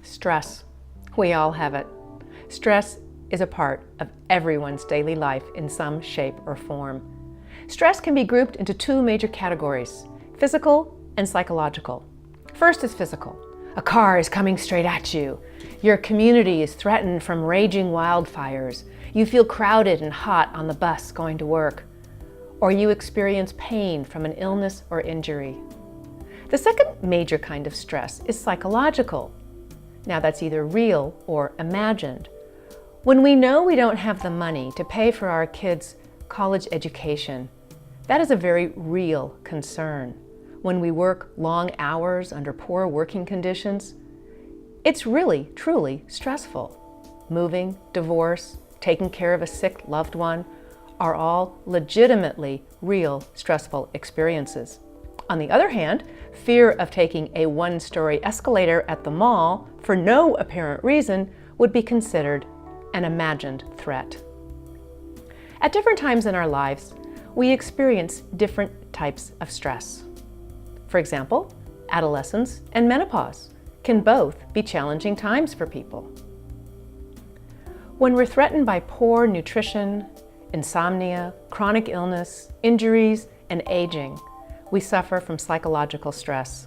Stress. We all have it. Stress is a part of everyone's daily life in some shape or form. Stress can be grouped into two major categories, physical and psychological. First is physical. A car is coming straight at you. Your community is threatened from raging wildfires. You feel crowded and hot on the bus going to work. Or you experience pain from an illness or injury. The second major kind of stress is psychological. Now that's either real or imagined. When we know we don't have the money to pay for our kids' college education, that is a very real concern. When we work long hours under poor working conditions, it's really, truly stressful. Moving, divorce, taking care of a sick loved one are all legitimately real stressful experiences. On the other hand, fear of taking a one-story escalator at the mall for no apparent reason would be considered an imagined threat. At different times in our lives, we experience different types of stress. For example, adolescence and menopause can both be challenging times for people. When we're threatened by poor nutrition, insomnia, chronic illness, injuries, and aging, we suffer from psychological stress.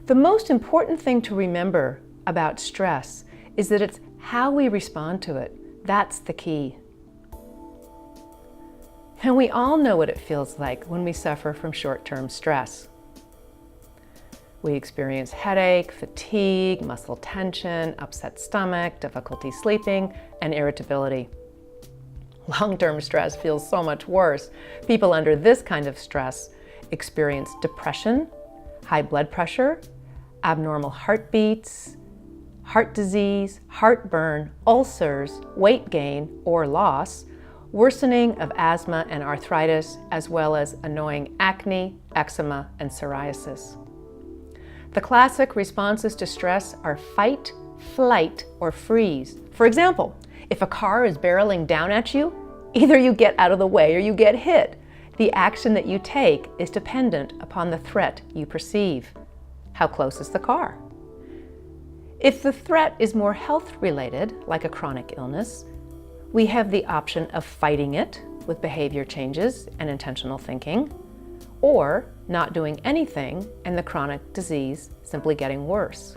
The most important thing to remember about stress is that it's how we respond to it. That's the key. And we all know what it feels like when we suffer from short-term stress. We experience headache, fatigue, muscle tension, upset stomach, difficulty sleeping, and irritability. Long-term stress feels so much worse. People under this kind of stress experience depression, high blood pressure, abnormal heartbeats, heart disease, heartburn, ulcers, weight gain or loss, worsening of asthma and arthritis, as well as annoying acne, eczema, and psoriasis. The classic responses to stress are fight, flight, or freeze. For example, if a car is barreling down at you, either you get out of the way or you get hit. The action that you take is dependent upon the threat you perceive. How close is the car? If the threat is more health-related, like a chronic illness, we have the option of fighting it with behavior changes and intentional thinking, or not doing anything and the chronic disease simply getting worse.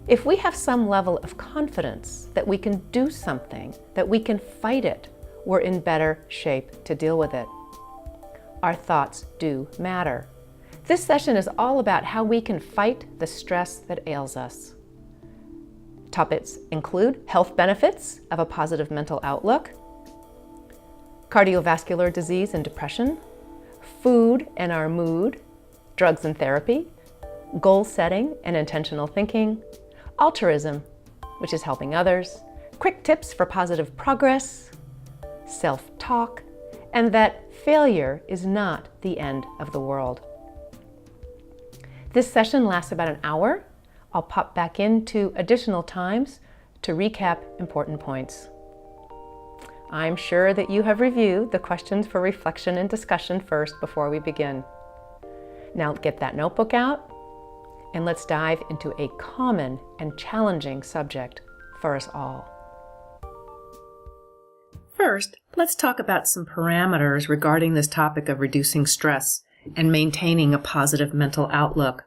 If we have some level of confidence that we can do something, that we can fight it, we're in better shape to deal with it. Our thoughts do matter. This session is all about how we can fight the stress that ails us. Topics include health benefits of a positive mental outlook, cardiovascular disease and depression, food and our mood, drugs and therapy, goal setting and intentional thinking, altruism, which is helping others, quick tips for positive progress, self-talk, and that failure is not the end of the world. This session lasts about an hour. I'll pop back into additional times to recap important points. I'm sure that you have reviewed the questions for reflection and discussion first before we begin. Now get that notebook out and let's dive into a common and challenging subject for us all. First, let's talk about some parameters regarding this topic of reducing stress and maintaining a positive mental outlook.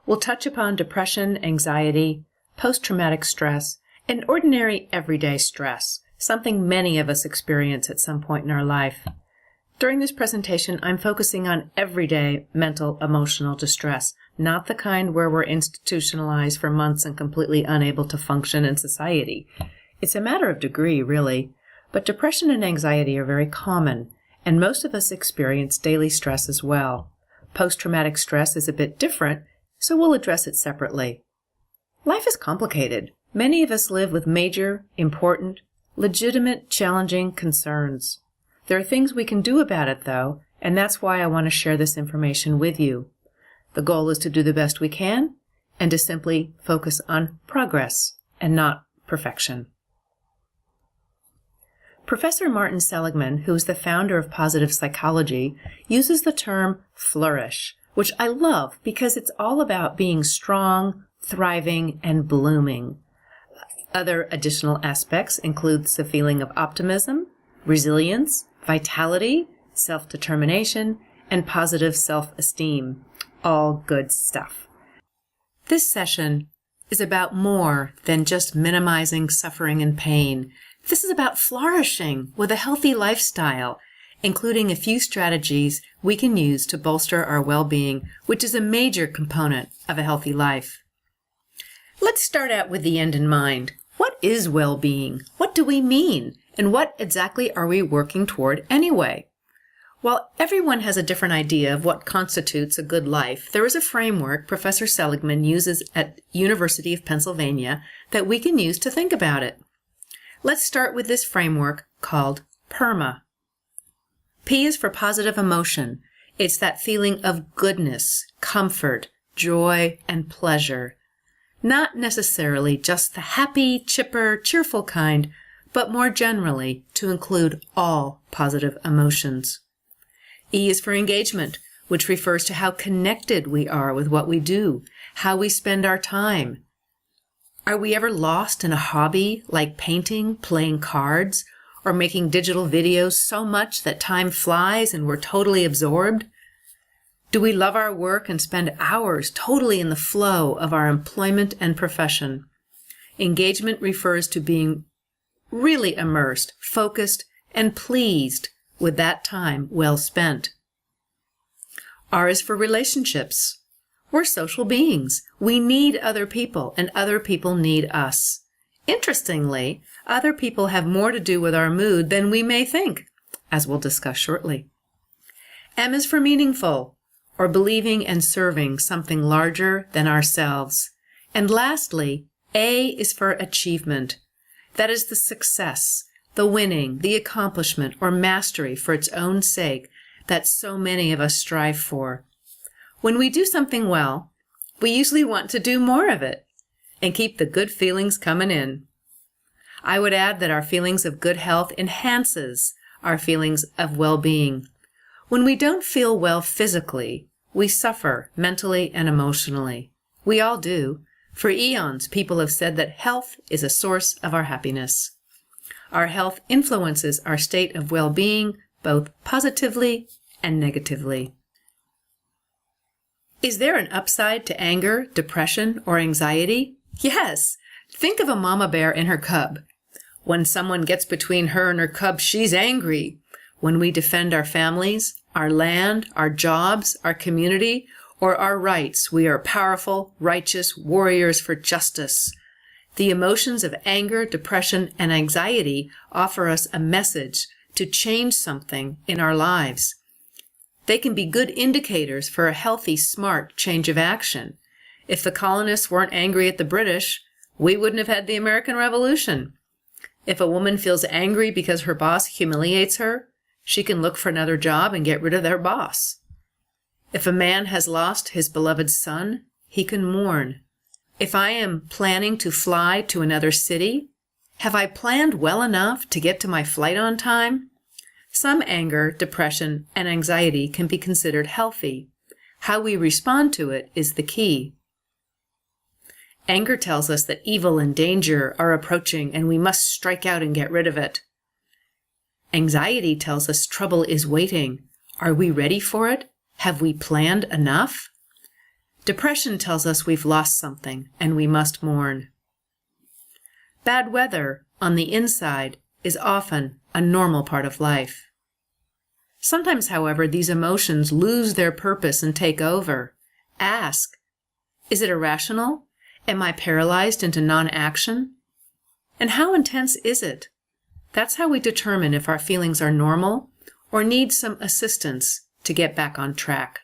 We'll touch upon depression, anxiety, post-traumatic stress, and ordinary everyday stress, something many of us experience at some point in our life. During this presentation, I'm focusing on everyday mental emotional distress, not the kind where we're institutionalized for months and completely unable to function in society. It's a matter of degree, really, but depression and anxiety are very common, and most of us experience daily stress as well. Post-traumatic stress is a bit different, so we'll address it separately. Life is complicated. Many of us live with major, important, legitimate, challenging concerns. There are things we can do about it, though, and that's why I want to share this information with you. The goal is to do the best we can and to simply focus on progress and not perfection. Professor Martin Seligman, who is the founder of positive psychology, uses the term flourish, which I love because it's all about being strong, thriving, and blooming. Other additional aspects includes the feeling of optimism, resilience, vitality, self-determination, and positive self-esteem. All good stuff. This session is about more than just minimizing suffering and pain. This is about flourishing with a healthy lifestyle, including a few strategies we can use to bolster our well-being, which is a major component of a healthy life. Let's start out with the end in mind. What is well-being? What do we mean? And what exactly are we working toward anyway? While everyone has a different idea of what constitutes a good life, there is a framework Professor Seligman uses at University of Pennsylvania that we can use to think about it. Let's start with this framework called PERMA. P is for positive emotion. It's that feeling of goodness, comfort, joy, and pleasure. Not necessarily just the happy, chipper, cheerful kind, but more generally to include all positive emotions. E is for engagement, which refers to how connected we are with what we do, how we spend our time. Are we ever lost in a hobby like painting, playing cards, or making digital videos so much that time flies and we're totally absorbed? Do we love our work and spend hours totally in the flow of our employment and profession? Engagement refers to being really immersed, focused, and pleased with that time well spent. R is for relationships. We're social beings. We need other people, and other people need us. Interestingly, other people have more to do with our mood than we may think, as we'll discuss shortly. M is for meaningful, or believing and serving something larger than ourselves. And lastly, A is for achievement. That is the success, the winning, the accomplishment, or mastery for its own sake that so many of us strive for. When we do something well, we usually want to do more of it and keep the good feelings coming in. I would add that our feelings of good health enhances our feelings of well-being. When we don't feel well physically, we suffer mentally and emotionally. We all do. For eons, people have said that health is a source of our happiness. Our health influences our state of well-being both positively and negatively. Is there an upside to anger, depression, or anxiety? Yes. Think of a mama bear and her cub. When someone gets between her and her cub, she's angry. When we defend our families, our land, our jobs, our community, or our rights, we are powerful, righteous warriors for justice. The emotions of anger, depression, and anxiety offer us a message to change something in our lives. They can be good indicators for a healthy, smart change of action. If the colonists weren't angry at the British, we wouldn't have had the American Revolution. If a woman feels angry because her boss humiliates her, she can look for another job and get rid of their boss. If a man has lost his beloved son, he can mourn. If I am planning to fly to another city, have I planned well enough to get to my flight on time? Some anger, depression, and anxiety can be considered healthy. How we respond to it is the key. Anger tells us that evil and danger are approaching and we must strike out and get rid of it. Anxiety tells us trouble is waiting. Are we ready for it? Have we planned enough? Depression tells us we've lost something and we must mourn. Bad weather on the inside is often a normal part of life. Sometimes, however, these emotions lose their purpose and take over. Ask, is it irrational? Am I paralyzed into non-action? And how intense is it? That's how we determine if our feelings are normal or need some assistance to get back on track.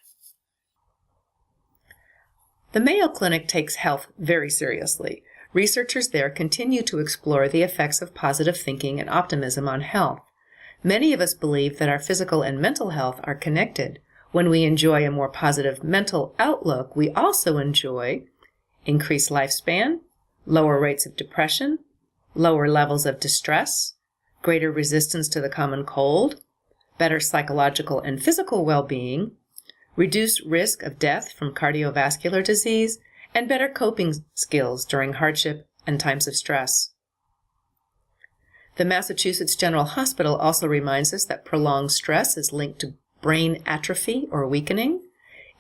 The Mayo Clinic takes health very seriously. Researchers there continue to explore the effects of positive thinking and optimism on health. Many of us believe that our physical and mental health are connected. When we enjoy a more positive mental outlook, we also enjoy increased lifespan, lower rates of depression, lower levels of distress, greater resistance to the common cold, better psychological and physical well-being, reduced risk of death from cardiovascular disease, and better coping skills during hardship and times of stress. The Massachusetts General Hospital also reminds us that prolonged stress is linked to brain atrophy or weakening,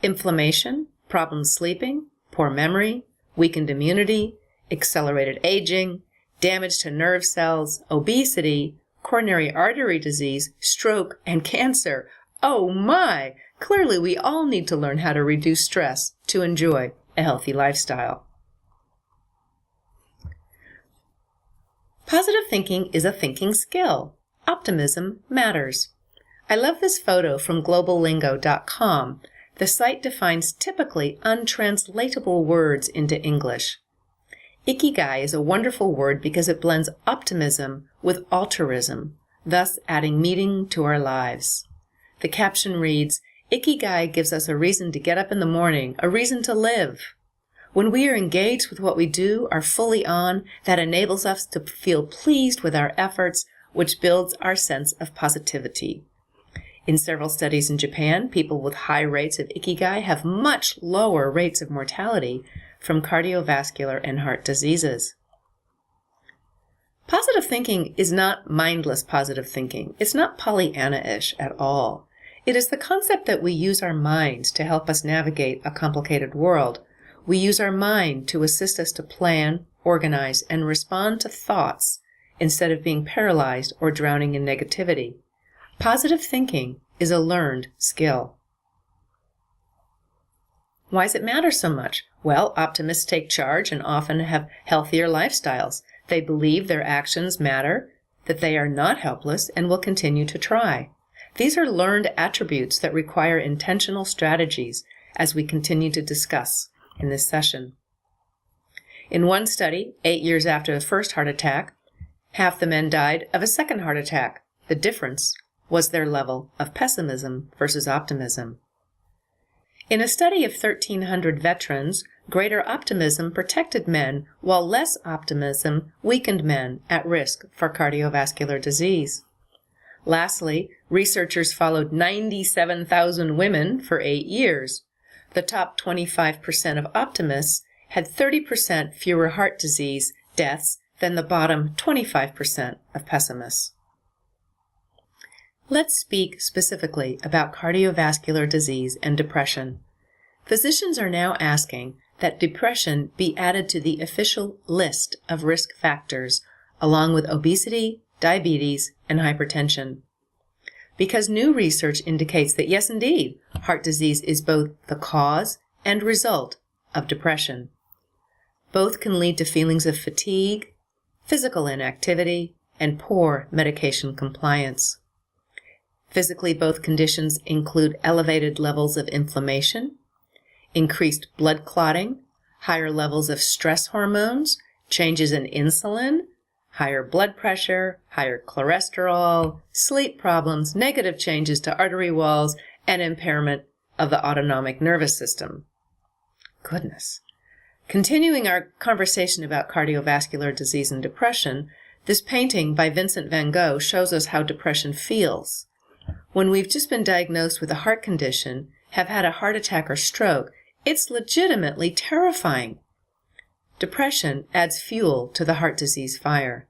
inflammation, problems sleeping, poor memory, weakened immunity, accelerated aging, damage to nerve cells, obesity, coronary artery disease, stroke, and cancer. Oh my! Clearly, we all need to learn how to reduce stress to enjoy a healthy lifestyle. Positive thinking is a thinking skill. Optimism matters. I love this photo from globallingo.com. The site defines typically untranslatable words into English. Ikigai is a wonderful word because it blends optimism with altruism, thus adding meaning to our lives. The caption reads, Ikigai gives us a reason to get up in the morning, a reason to live. When we are engaged with what we do, are fully on, that enables us to feel pleased with our efforts, which builds our sense of positivity. In several studies in Japan, people with high rates of Ikigai have much lower rates of mortality from cardiovascular and heart diseases. Positive thinking is not mindless positive thinking. It's not Pollyanna-ish at all. It is the concept that we use our minds to help us navigate a complicated world. We use our mind to assist us to plan, organize, and respond to thoughts instead of being paralyzed or drowning in negativity. Positive thinking is a learned skill. Why does it matter so much? Well, optimists take charge and often have healthier lifestyles. They believe their actions matter, that they are not helpless, and will continue to try. These are learned attributes that require intentional strategies, as we continue to discuss in this session. In one study, 8 years after the first heart attack, half the men died of a second heart attack. The difference was their level of pessimism versus optimism. In a study of 1,300 veterans, greater optimism protected men, while less optimism weakened men at risk for cardiovascular disease. Lastly, researchers followed 97,000 women for 8 years. The top 25% of optimists had 30% fewer heart disease deaths than the bottom 25% of pessimists. Let's speak specifically about cardiovascular disease and depression. Physicians are now asking that depression be added to the official list of risk factors, along with obesity, diabetes, and hypertension. Because new research indicates that yes, indeed, heart disease is both the cause and result of depression. Both can lead to feelings of fatigue, physical inactivity, and poor medication compliance. Physically, both conditions include elevated levels of inflammation, increased blood clotting, higher levels of stress hormones, changes in insulin, higher blood pressure, higher cholesterol, sleep problems, negative changes to artery walls, and impairment of the autonomic nervous system. Goodness. Continuing our conversation about cardiovascular disease and depression, this painting by Vincent van Gogh shows us how depression feels. When we've just been diagnosed with a heart condition, have had a heart attack or stroke, it's legitimately terrifying. Depression adds fuel to the heart disease fire.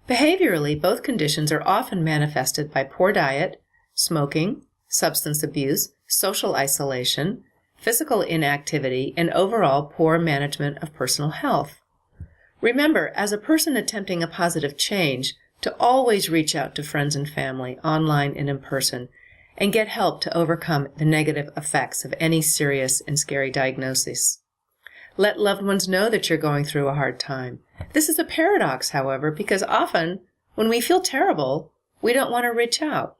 Behaviorally, both conditions are often manifested by poor diet, smoking, substance abuse, social isolation, physical inactivity, and overall poor management of personal health. Remember, as a person attempting a positive change, to always reach out to friends and family, online and in person, and get help to overcome the negative effects of any serious and scary diagnosis. Let loved ones know that you're going through a hard time. This is a paradox, however, because often when we feel terrible, we don't want to reach out.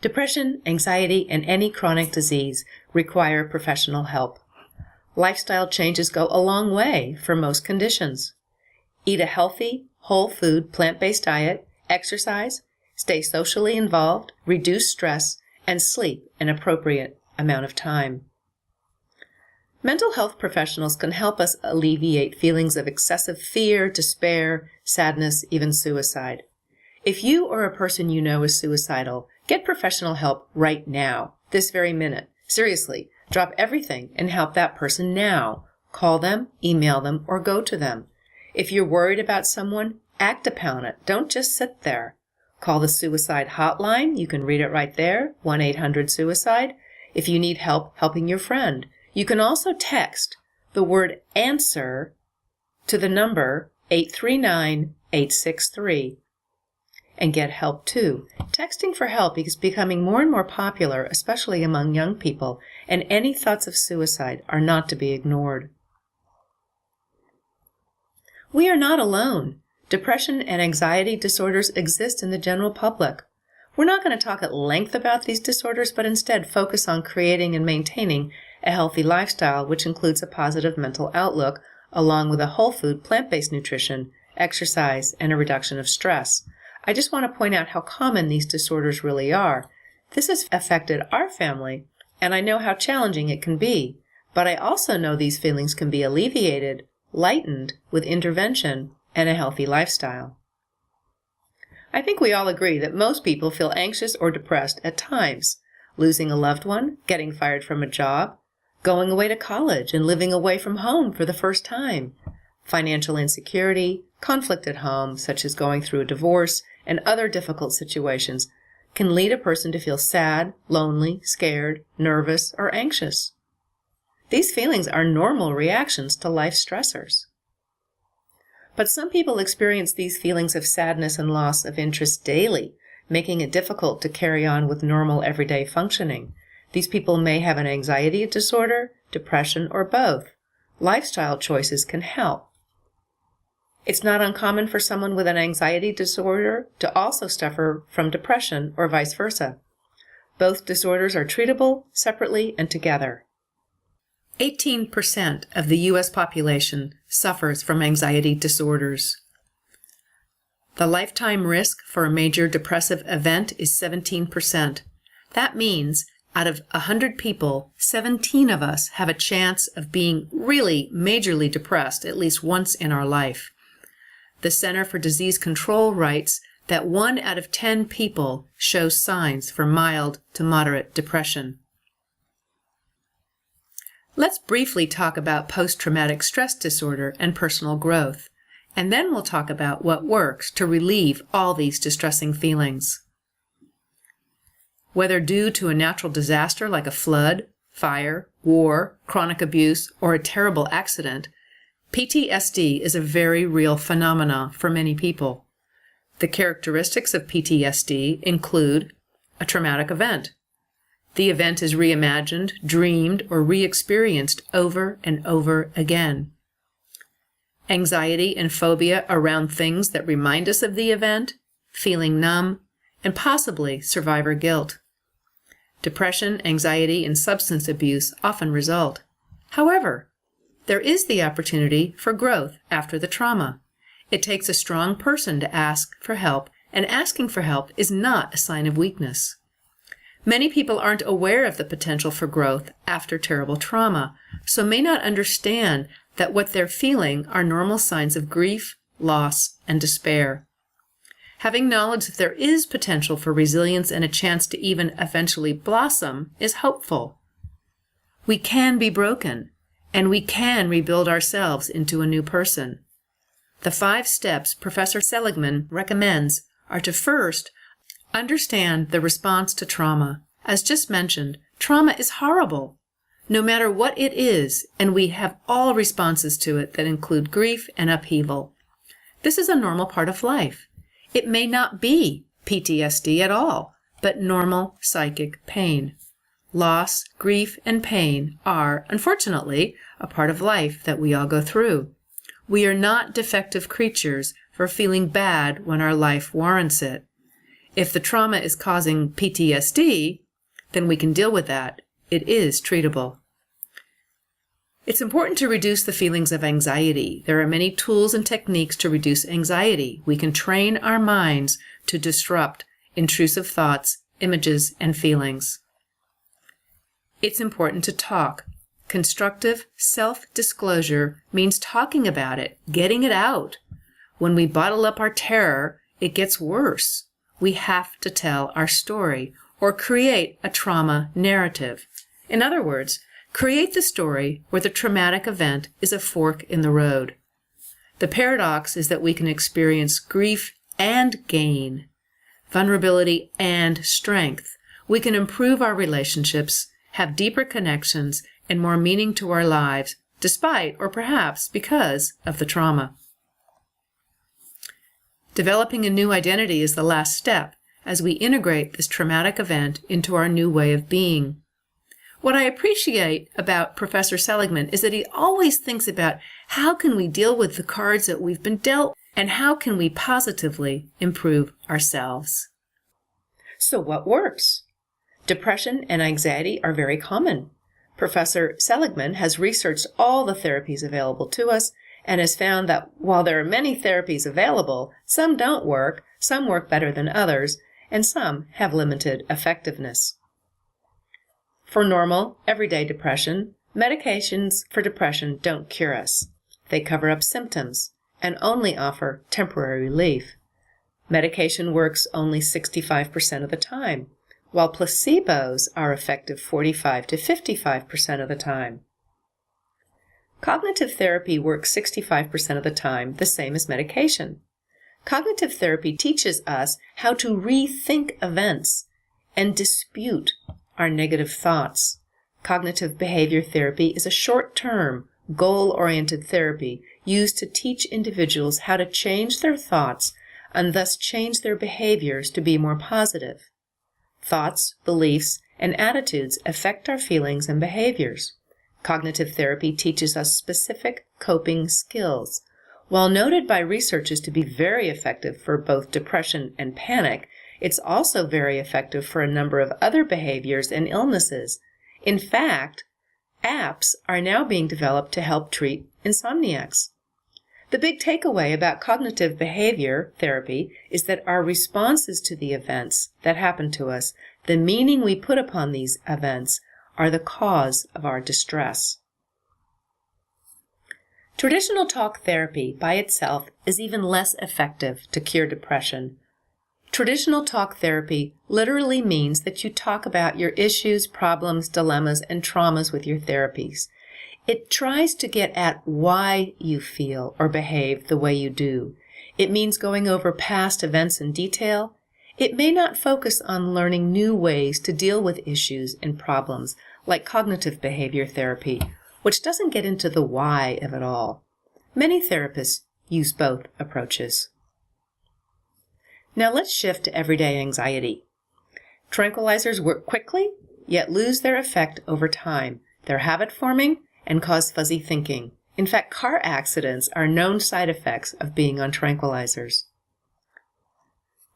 Depression, anxiety, and any chronic disease require professional help. Lifestyle changes go a long way for most conditions. Eat a healthy, whole food, plant-based diet, exercise, stay socially involved, reduce stress, and sleep an appropriate amount of time. Mental health professionals can help us alleviate feelings of excessive fear, despair, sadness, even suicide. If you or a person you know is suicidal, get professional help right now, this very minute. Seriously, Drop everything and help that person now. Call them, email them, or go to them. If you're worried about someone, act upon it. Don't just sit there. Call the suicide hotline. You can read it right there, 1-800-SUICIDE. If you need help helping your friend, you can also text the word ANSWER to the number 839-863 and get help too. Texting for help is becoming more and more popular, especially among young people, and any thoughts of suicide are not to be ignored. We are not alone. Depression and anxiety disorders exist in the general public. We're not going to talk at length about these disorders, but instead focus on creating and maintaining a healthy lifestyle, which includes a positive mental outlook, along with a whole food, plant-based nutrition, exercise, and a reduction of stress. I just want to point out how common these disorders really are. This has affected our family, and I know how challenging it can be, but I also know these feelings can be alleviated, lightened with intervention and a healthy lifestyle. I think we all agree that most people feel anxious or depressed at times. Losing a loved one, getting fired from a job, going away to college and living away from home for the first time, financial insecurity, conflict at home, such as going through a divorce, and other difficult situations can lead a person to feel sad, lonely, scared, nervous, or anxious. These feelings are normal reactions to life stressors. But some people experience these feelings of sadness and loss of interest daily, making it difficult to carry on with normal everyday functioning. These people may have an anxiety disorder, depression, or both. Lifestyle choices can help. It's not uncommon for someone with an anxiety disorder to also suffer from depression or vice versa. Both disorders are treatable separately and together. 18% of the U.S. population suffers from anxiety disorders. The lifetime risk for a major depressive event is 17%. That means out of 100 people, 17 of us have a chance of being really majorly depressed at least once in our life. The Center for Disease Control writes that 1 out of 10 people shows signs for mild to moderate depression. Let's briefly talk about post-traumatic stress disorder and personal growth, and then we'll talk about what works to relieve all these distressing feelings. Whether due to a natural disaster like a flood, fire, war, chronic abuse, or a terrible accident, PTSD is a very real phenomenon for many people. The characteristics of PTSD include a traumatic event. The event is reimagined, dreamed, or re-experienced over and over again. Anxiety and phobia around things that remind us of the event, feeling numb, and possibly survivor guilt. Depression, anxiety, and substance abuse often result. However, there is the opportunity for growth after the trauma. It takes a strong person to ask for help, and asking for help is not a sign of weakness. Many people aren't aware of the potential for growth after terrible trauma, so may not understand that what they're feeling are normal signs of grief, loss, and despair. Having knowledge that there is potential for resilience and a chance to even eventually blossom is hopeful. We can be broken, and we can rebuild ourselves into a new person. The 5 steps Professor Seligman recommends are to first understand the response to trauma. As just mentioned, trauma is horrible, no matter what it is, and we have all responses to it that include grief and upheaval. This is a normal part of life. It may not be PTSD at all, but normal psychic pain. Loss, grief, and pain are, unfortunately, a part of life that we all go through. We are not defective creatures for feeling bad when our life warrants it. If the trauma is causing PTSD, then we can deal with that. It is treatable. It's important to reduce the feelings of anxiety. There are many tools and techniques to reduce anxiety. We can train our minds to disrupt intrusive thoughts, images, and feelings. It's important to talk. Constructive self-disclosure means talking about it, getting it out. When we bottle up our terror, it gets worse. We have to tell our story or create a trauma narrative. In other words, Create the story where the traumatic event is a fork in the road. The paradox is that we can experience grief and gain, vulnerability and strength. We can improve our relationships, have deeper connections, and more meaning to our lives, despite or perhaps because of the trauma. Developing a new identity is the last step as we integrate this traumatic event into our new way of being. What I appreciate about Professor Seligman is that he always thinks about how can we deal with the cards that we've been dealt and how can we positively improve ourselves. So what works? Depression and anxiety are very common. Professor Seligman has researched all the therapies available to us and has found that while there are many therapies available, some don't work, some work better than others, and some have limited effectiveness. For normal, everyday depression, medications for depression don't cure us. They cover up symptoms and only offer temporary relief. Medication works only 65% of the time, while placebos are effective 45 to 55% of the time. Cognitive therapy works 65% of the time, the same as medication. Cognitive therapy teaches us how to rethink events and dispute our negative thoughts. Cognitive behavior therapy is a short-term, goal-oriented therapy used to teach individuals how to change their thoughts and thus change their behaviors to be more positive. Thoughts, beliefs, and attitudes affect our feelings and behaviors. Cognitive therapy teaches us specific coping skills. While noted by researchers to be very effective for both depression and panic, it's also very effective for a number of other behaviors and illnesses. In fact, apps are now being developed to help treat insomniacs. The big takeaway about cognitive behavior therapy is that our responses to the events that happen to us, the meaning we put upon these events, are the cause of our distress. Traditional talk therapy by itself is even less effective to cure depression. Traditional talk therapy literally means that you talk about your issues, problems, dilemmas, and traumas with your therapies. It tries to get at why you feel or behave the way you do. It means going over past events in detail. It may not focus on learning new ways to deal with issues and problems like cognitive behavior therapy, which doesn't get into the why of it all. Many therapists use both approaches. Now let's shift to everyday anxiety. Tranquilizers work quickly, yet lose their effect over time. They're habit-forming and cause fuzzy thinking. In fact, car accidents are known side effects of being on tranquilizers.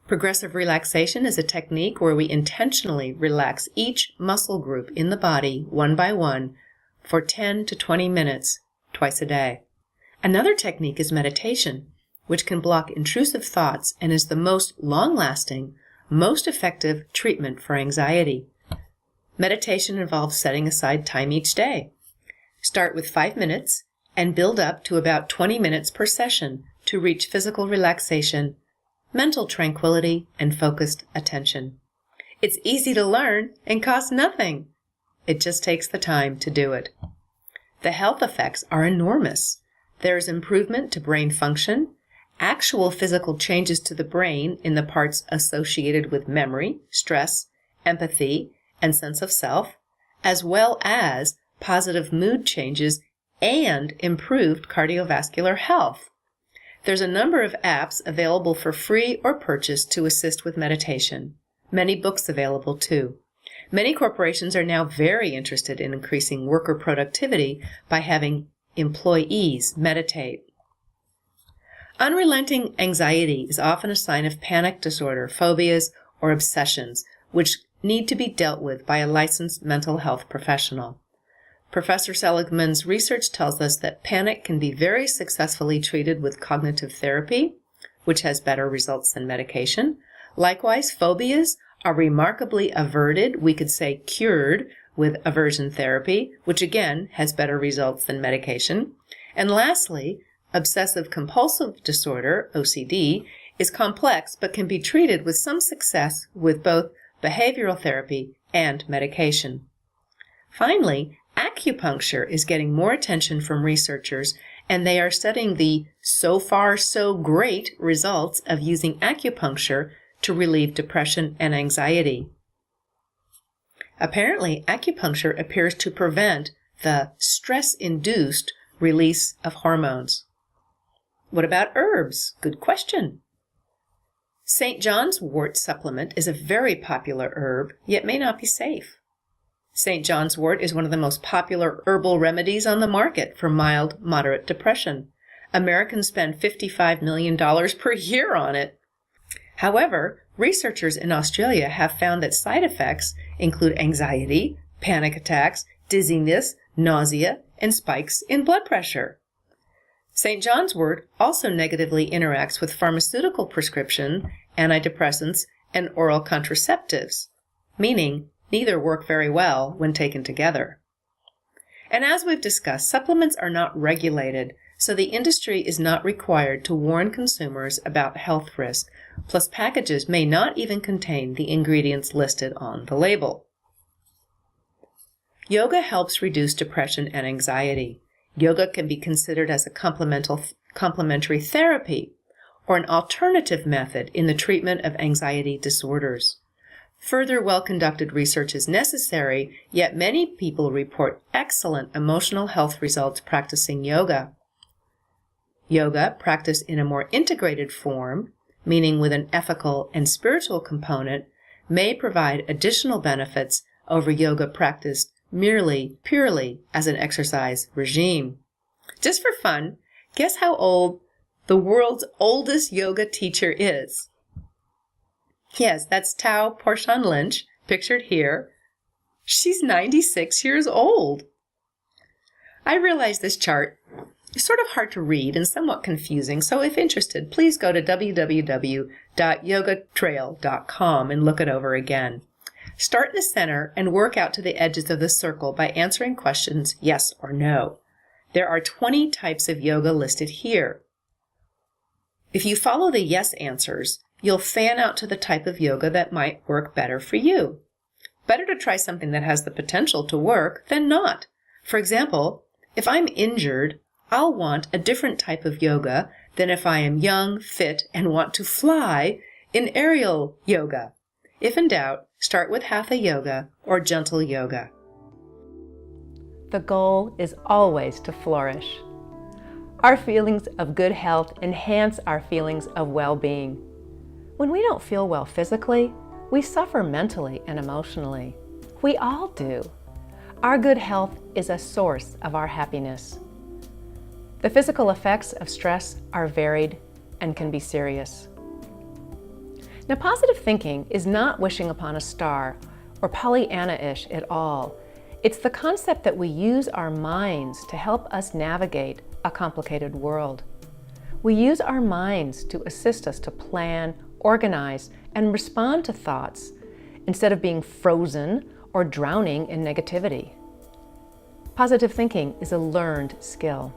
Progressive relaxation is a technique where we intentionally relax each muscle group in the body one by one for 10 to 20 minutes twice a day. Another technique is meditation, which can block intrusive thoughts and is the most long-lasting, most effective treatment for anxiety. Meditation involves setting aside time each day. Start with 5 minutes and build up to about 20 minutes per session to reach physical relaxation, mental tranquility, and focused attention. It's easy to learn and costs nothing. It just takes the time to do it. The health effects are enormous. There's improvement to brain function, actual physical changes to the brain in the parts associated with memory, stress, empathy, and sense of self, as well as positive mood changes and improved cardiovascular health. There's a number of apps available for free or purchase to assist with meditation. Many books available too. Many corporations are now very interested in increasing worker productivity by having employees meditate. Unrelenting anxiety is often a sign of panic disorder, phobias, or obsessions, which need to be dealt with by a licensed mental health professional. Professor Seligman's research tells us that panic can be very successfully treated with cognitive therapy, which has better results than medication. Likewise, phobias are remarkably averted, we could say cured, with aversion therapy, which again has better results than medication. And lastly, obsessive-compulsive disorder, OCD, is complex but can be treated with some success with both behavioral therapy and medication. Finally, Acupuncture is getting more attention from researchers, and they are studying the so far so great results of using acupuncture to relieve depression and anxiety. Apparently, acupuncture appears to prevent the stress-induced release of hormones. What about herbs? Good question. St. John's wort supplement is a very popular herb, yet may not be safe. St. John's wort is one of the most popular herbal remedies on the market for mild, moderate depression. Americans spend $55 million per year on it. However, researchers in Australia have found that side effects include anxiety, panic attacks, dizziness, nausea, and spikes in blood pressure. St. John's wort also negatively interacts with pharmaceutical prescription, antidepressants, and oral contraceptives, meaning neither work very well when taken together. And as we've discussed, supplements are not regulated, so the industry is not required to warn consumers about health risk, plus packages may not even contain the ingredients listed on the label. Yoga helps reduce depression and anxiety. Yoga can be considered as a complementary therapy or an alternative method in the treatment of anxiety disorders. Further well-conducted research is necessary, yet many people report excellent emotional health results practicing yoga. Yoga, practiced in a more integrated form, meaning with an ethical and spiritual component, may provide additional benefits over yoga practiced purely as an exercise regime. Just for fun, guess how old the world's oldest yoga teacher is? Yes, that's Tao Porchon Lynch, pictured here. She's 96 years old. I realize this chart is sort of hard to read and somewhat confusing, so if interested, please go to www.yogatrail.com and look it over again. Start in the center and work out to the edges of the circle by answering questions yes or no. There are 20 types of yoga listed here. If you follow the yes answers, you'll fan out to the type of yoga that might work better for you. Better to try something that has the potential to work than not. For example, if I'm injured, I'll want a different type of yoga than if I am young, fit, and want to fly in aerial yoga. If in doubt, start with Hatha yoga or gentle yoga. The goal is always to flourish. Our feelings of good health enhance our feelings of well-being. When we don't feel well physically, we suffer mentally and emotionally. We all do. Our good health is a source of our happiness. The physical effects of stress are varied and can be serious. Now, positive thinking is not wishing upon a star or Pollyanna-ish at all. It's the concept that we use our minds to help us navigate a complicated world. We use our minds to assist us to plan, organize, and respond to thoughts instead of being frozen or drowning in negativity. Positive thinking is a learned skill.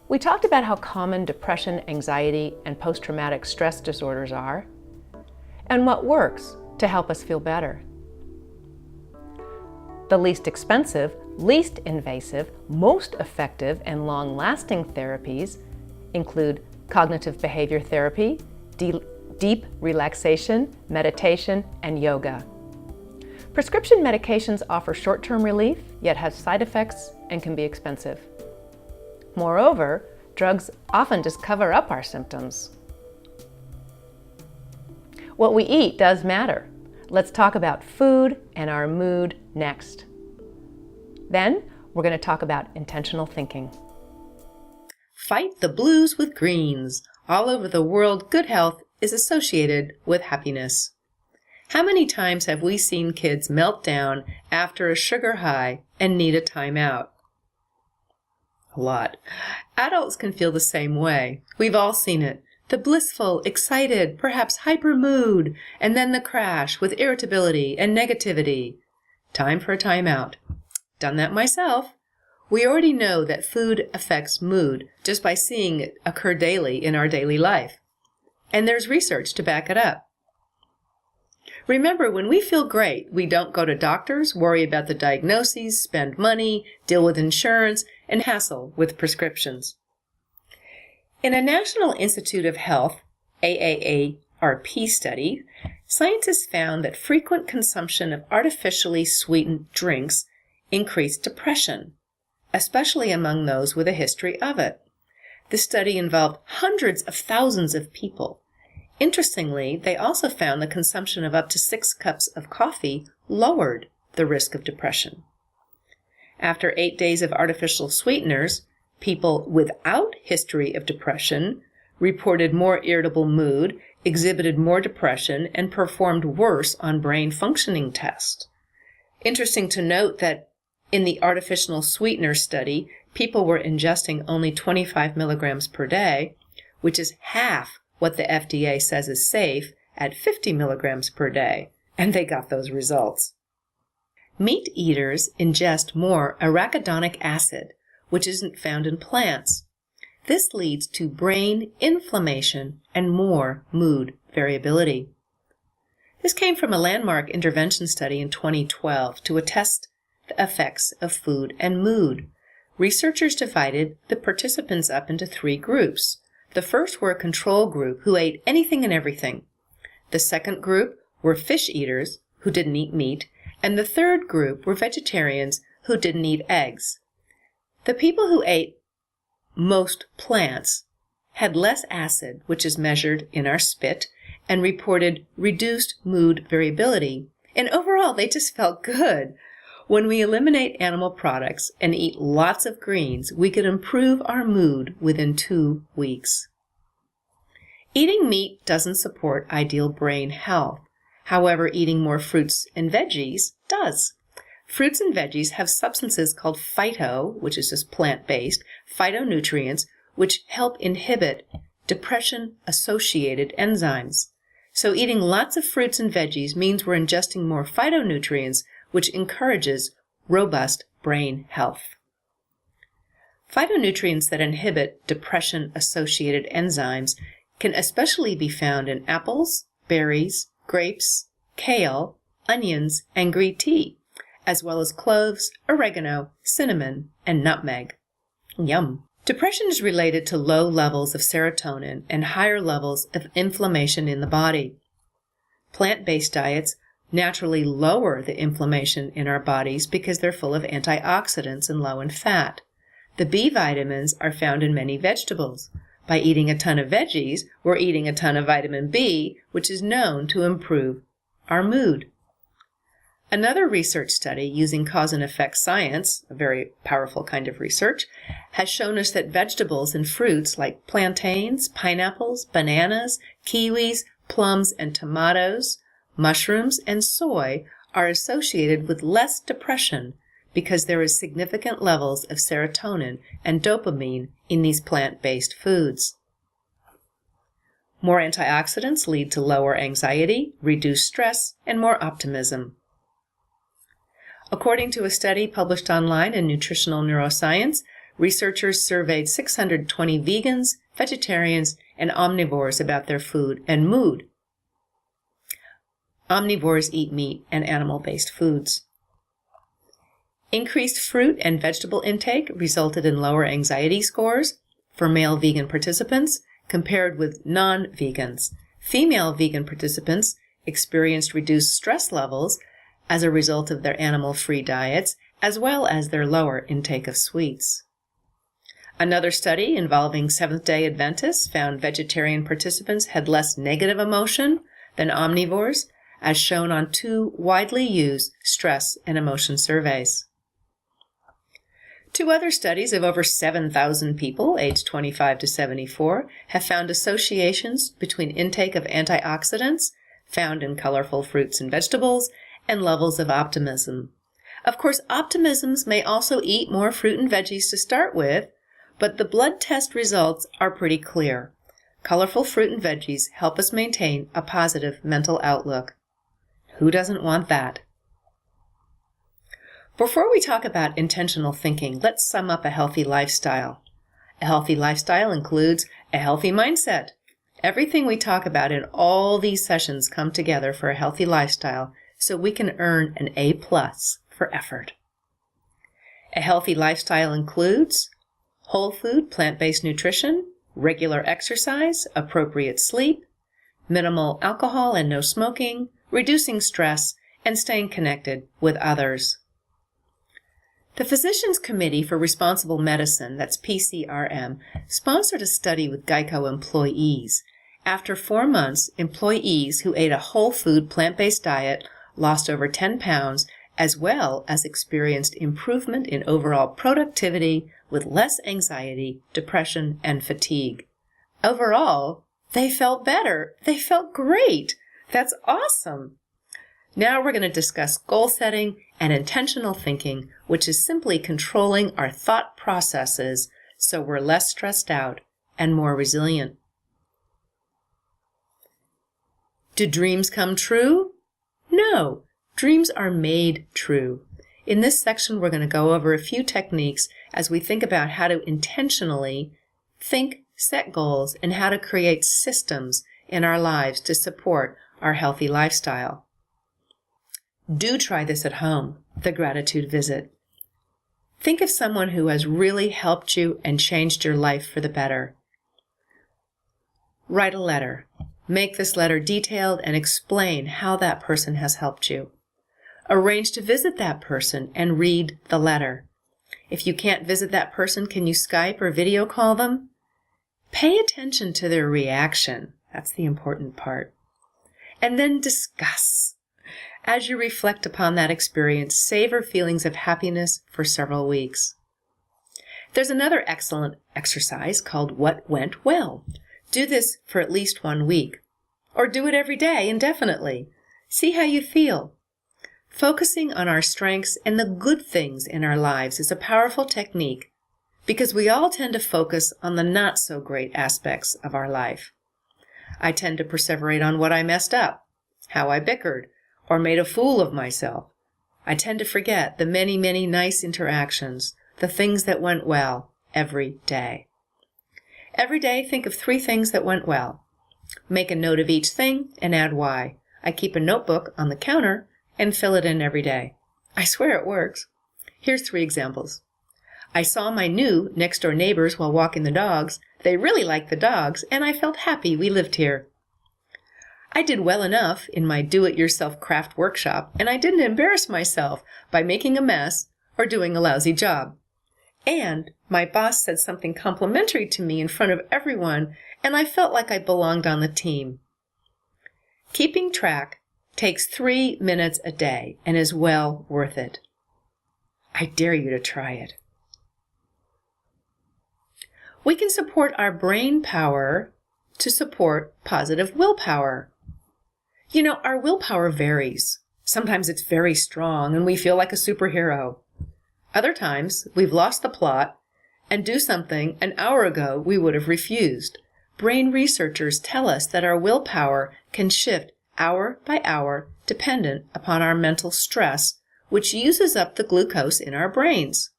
We talked about how common depression, anxiety, and post-traumatic stress disorders are, and what works to help us feel better. The least expensive, least invasive, most effective, and long-lasting therapies include cognitive behavior therapy, deep relaxation, meditation, and yoga. Prescription medications offer short-term relief, yet have side effects and can be expensive. Moreover, drugs often just cover up our symptoms. What we eat does matter. Let's talk about food and our mood next. Then, we're going to talk about intentional thinking. Fight the blues with greens. All over the world, good health is associated with happiness. How many times have we seen kids melt down after a sugar high and need a timeout? A lot. Adults can feel the same way. We've all seen it. The blissful, excited, perhaps hyper mood, and then the crash with irritability and negativity. Time for a timeout. Done that myself. We already know that food affects mood just by seeing it occur daily in our daily life. And there's research to back it up. Remember, when we feel great, we don't go to doctors, worry about the diagnoses, spend money, deal with insurance, and hassle with prescriptions. In a National Institute of Health, AAARP study, scientists found that frequent consumption of artificially sweetened drinks increased depression, especially among those with a history of it. The study involved hundreds of thousands of people. Interestingly, they also found the consumption of up to 6 cups of coffee lowered the risk of depression. After 8 days of artificial sweeteners, people without history of depression reported more irritable mood, exhibited more depression, and performed worse on brain functioning tests. Interesting to note that in the artificial sweetener study, people were ingesting only 25 milligrams per day, which is half what the FDA says is safe at 50 milligrams per day, and they got those results. Meat eaters ingest more arachidonic acid, which isn't found in plants. This leads to brain inflammation and more mood variability. This came from a landmark intervention study in 2012 to attest the effects of food and mood. Researchers divided the participants up into 3 groups. The first were a control group who ate anything and everything. The second group were fish eaters who didn't eat meat, and the third group were vegetarians who didn't eat eggs. The people who ate most plants had less acid, which is measured in our spit, and reported reduced mood variability. And overall, they just felt good. When we eliminate animal products and eat lots of greens, we can improve our mood within 2 weeks. Eating meat doesn't support ideal brain health. However, eating more fruits and veggies does. Fruits and veggies have substances called phyto, which is just plant-based, phytonutrients, which help inhibit depression-associated enzymes. So eating lots of fruits and veggies means we're ingesting more phytonutrients, which encourages robust brain health. Phytonutrients that inhibit depression-associated enzymes can especially be found in apples, berries, grapes, kale, onions, and green tea, as well as cloves, oregano, cinnamon, and nutmeg. Yum! Depression is related to low levels of serotonin and higher levels of inflammation in the body. Plant-based diets naturally lower the inflammation in our bodies because they're full of antioxidants and low in fat. The B vitamins are found in many vegetables. By eating a ton of veggies, we're eating a ton of vitamin B, which is known to improve our mood. Another research study using cause and effect science, a very powerful kind of research, has shown us that vegetables and fruits like plantains, pineapples, bananas, kiwis, plums, and tomatoes, mushrooms, and soy are associated with less depression because there is significant levels of serotonin and dopamine in these plant-based foods. More antioxidants lead to lower anxiety, reduced stress, and more optimism. According to a study published online in Nutritional Neuroscience, researchers surveyed 620 vegans, vegetarians, and omnivores about their food and mood. Omnivores eat meat and animal-based foods. Increased fruit and vegetable intake resulted in lower anxiety scores for male vegan participants compared with non-vegans. Female vegan participants experienced reduced stress levels as a result of their animal-free diets, as well as their lower intake of sweets. Another study involving Seventh-day Adventists found vegetarian participants had less negative emotion than omnivores, as shown on 2 widely used stress and emotion surveys. 2 other studies of over 7,000 people aged 25 to 74 have found associations between intake of antioxidants found in colorful fruits and vegetables and levels of optimism. Of course, optimisms may also eat more fruit and veggies to start with, but the blood test results are pretty clear. Colorful fruit and veggies help us maintain a positive mental outlook. Who doesn't want that? Before we talk about intentional thinking, let's sum up a healthy lifestyle. A healthy lifestyle includes a healthy mindset, Everything we talk about in all these sessions come together for a healthy lifestyle so we can earn an A+ for effort. A healthy lifestyle includes whole food, plant-based nutrition, regular exercise, appropriate sleep, minimal alcohol and no smoking, reducing stress, and staying connected with others. The Physicians Committee for Responsible Medicine, that's PCRM, sponsored a study with Geico employees. After 4 months, employees who ate a whole food, plant-based diet lost over 10 pounds, as well as experienced improvement in overall productivity with less anxiety, depression, and fatigue. Overall, they felt better. They felt great. That's awesome. Now we're going to discuss goal setting and intentional thinking, which is simply controlling our thought processes so we're less stressed out and more resilient. Do dreams come true? No, dreams are made true. In this section, we're going to go over a few techniques as we think about how to intentionally think, set goals, and how to create systems in our lives to support our healthy lifestyle. Do try this at home, the gratitude visit. Think of someone who has really helped you and changed your life for the better. Write a letter. Make this letter detailed and explain how that person has helped you. Arrange to visit that person and read the letter. If you can't visit that person, can you Skype or video call them? Pay attention to their reaction. That's the important part. And then discuss. As you reflect upon that experience, savor feelings of happiness for several weeks. There's another excellent exercise called What Went Well. Do this for at least 1 week, or do it every day indefinitely. See how you feel. Focusing on our strengths and the good things in our lives is a powerful technique because we all tend to focus on the not so great aspects of our life. I tend to perseverate on what I messed up, how I bickered, or made a fool of myself. I tend to forget the many, many nice interactions, the things that went well every day. Every day, think of 3 things that went well. Make a note of each thing and add why. I keep a notebook on the counter and fill it in every day. I swear it works. Here's 3 examples. I saw my new next-door neighbors while walking the dogs. They really liked the dogs, and I felt happy we lived here. I did well enough in my do-it-yourself craft workshop, and I didn't embarrass myself by making a mess or doing a lousy job. And my boss said something complimentary to me in front of everyone, and I felt like I belonged on the team. Keeping track takes 3 minutes a day and is well worth it. I dare you to try it. We can support our brain power to support positive willpower. You know, our willpower varies. Sometimes it's very strong and we feel like a superhero. Other times, we've lost the plot and do something an hour ago we would have refused. Brain researchers tell us that our willpower can shift hour by hour dependent upon our mental stress, which uses up the glucose in our brains.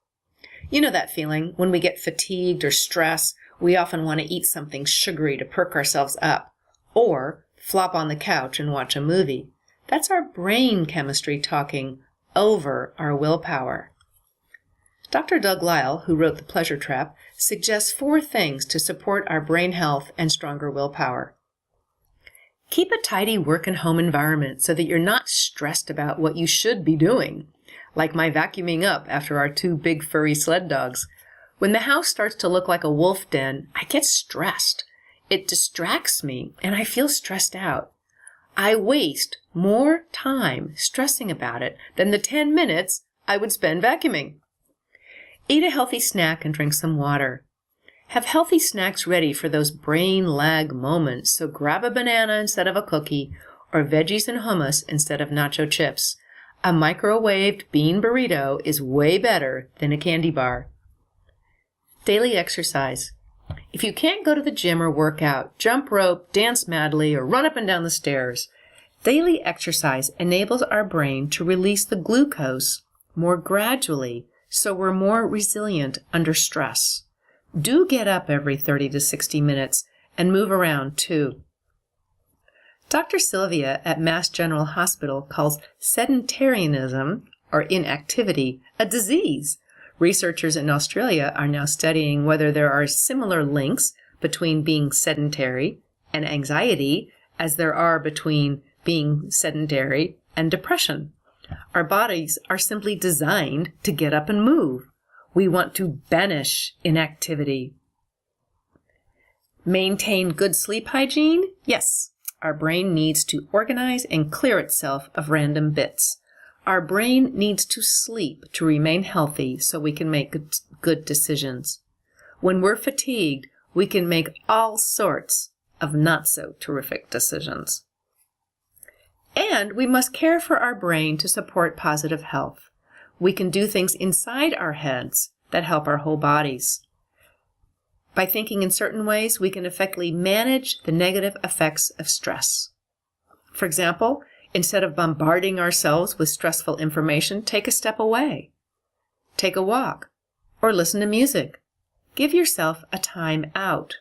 You know that feeling when we get fatigued or stressed, we often want to eat something sugary to perk ourselves up, or flop on the couch and watch a movie. That's our brain chemistry talking over our willpower. Dr. Doug Lisle, who wrote The Pleasure Trap, suggests 4 things to support our brain health and stronger willpower. Keep a tidy work and home environment so that you're not stressed about what you should be doing, like my vacuuming up after our 2 big furry sled dogs. When the house starts to look like a wolf den, I get stressed. It distracts me, and I feel stressed out. I waste more time stressing about it than the 10 minutes I would spend vacuuming. Eat a healthy snack and drink some water. Have healthy snacks ready for those brain lag moments, so grab a banana instead of a cookie, or veggies and hummus instead of nacho chips. A microwaved bean burrito is way better than a candy bar. Daily exercise. If you can't go to the gym or work out, jump rope, dance madly, or run up and down the stairs, daily exercise enables our brain to release the glucose more gradually, so we're more resilient under stress. Do get up every 30 to 60 minutes and move around too. Dr. Sylvia at Mass General Hospital calls sedentarianism, or inactivity, a disease. Researchers in Australia are now studying whether there are similar links between being sedentary and anxiety as there are between being sedentary and depression. Our bodies are simply designed to get up and move. We want to banish inactivity. Maintain good sleep hygiene? Yes. Our brain needs to organize and clear itself of random bits. Our brain needs to sleep to remain healthy so we can make good decisions. When we're fatigued, we can make all sorts of not so terrific decisions. And we must care for our brain to support positive health. We can do things inside our heads that help our whole bodies. By thinking in certain ways, we can effectively manage the negative effects of stress. For example, instead of bombarding ourselves with stressful information, take a step away. Take a walk, or listen to music. Give yourself a time out.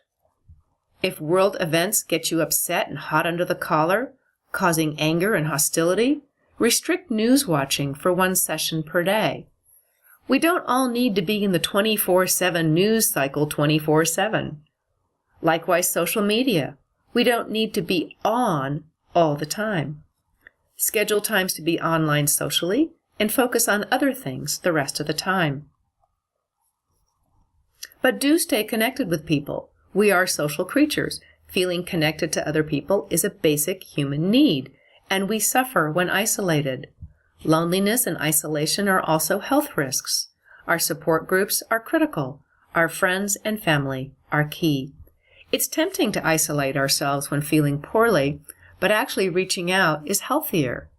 If world events get you upset and hot under the collar, causing anger and hostility, restrict news watching for one session per day. We don't all need to be in the 24/7 news cycle 24/7. Likewise, social media. We don't need to be on all the time. Schedule times to be online socially and focus on other things the rest of the time. But do stay connected with people. We are social creatures. Feeling connected to other people is a basic human need, and we suffer when isolated. Loneliness and isolation are also health risks. Our support groups are critical. Our friends and family are key. It's tempting to isolate ourselves when feeling poorly, but actually reaching out is healthier.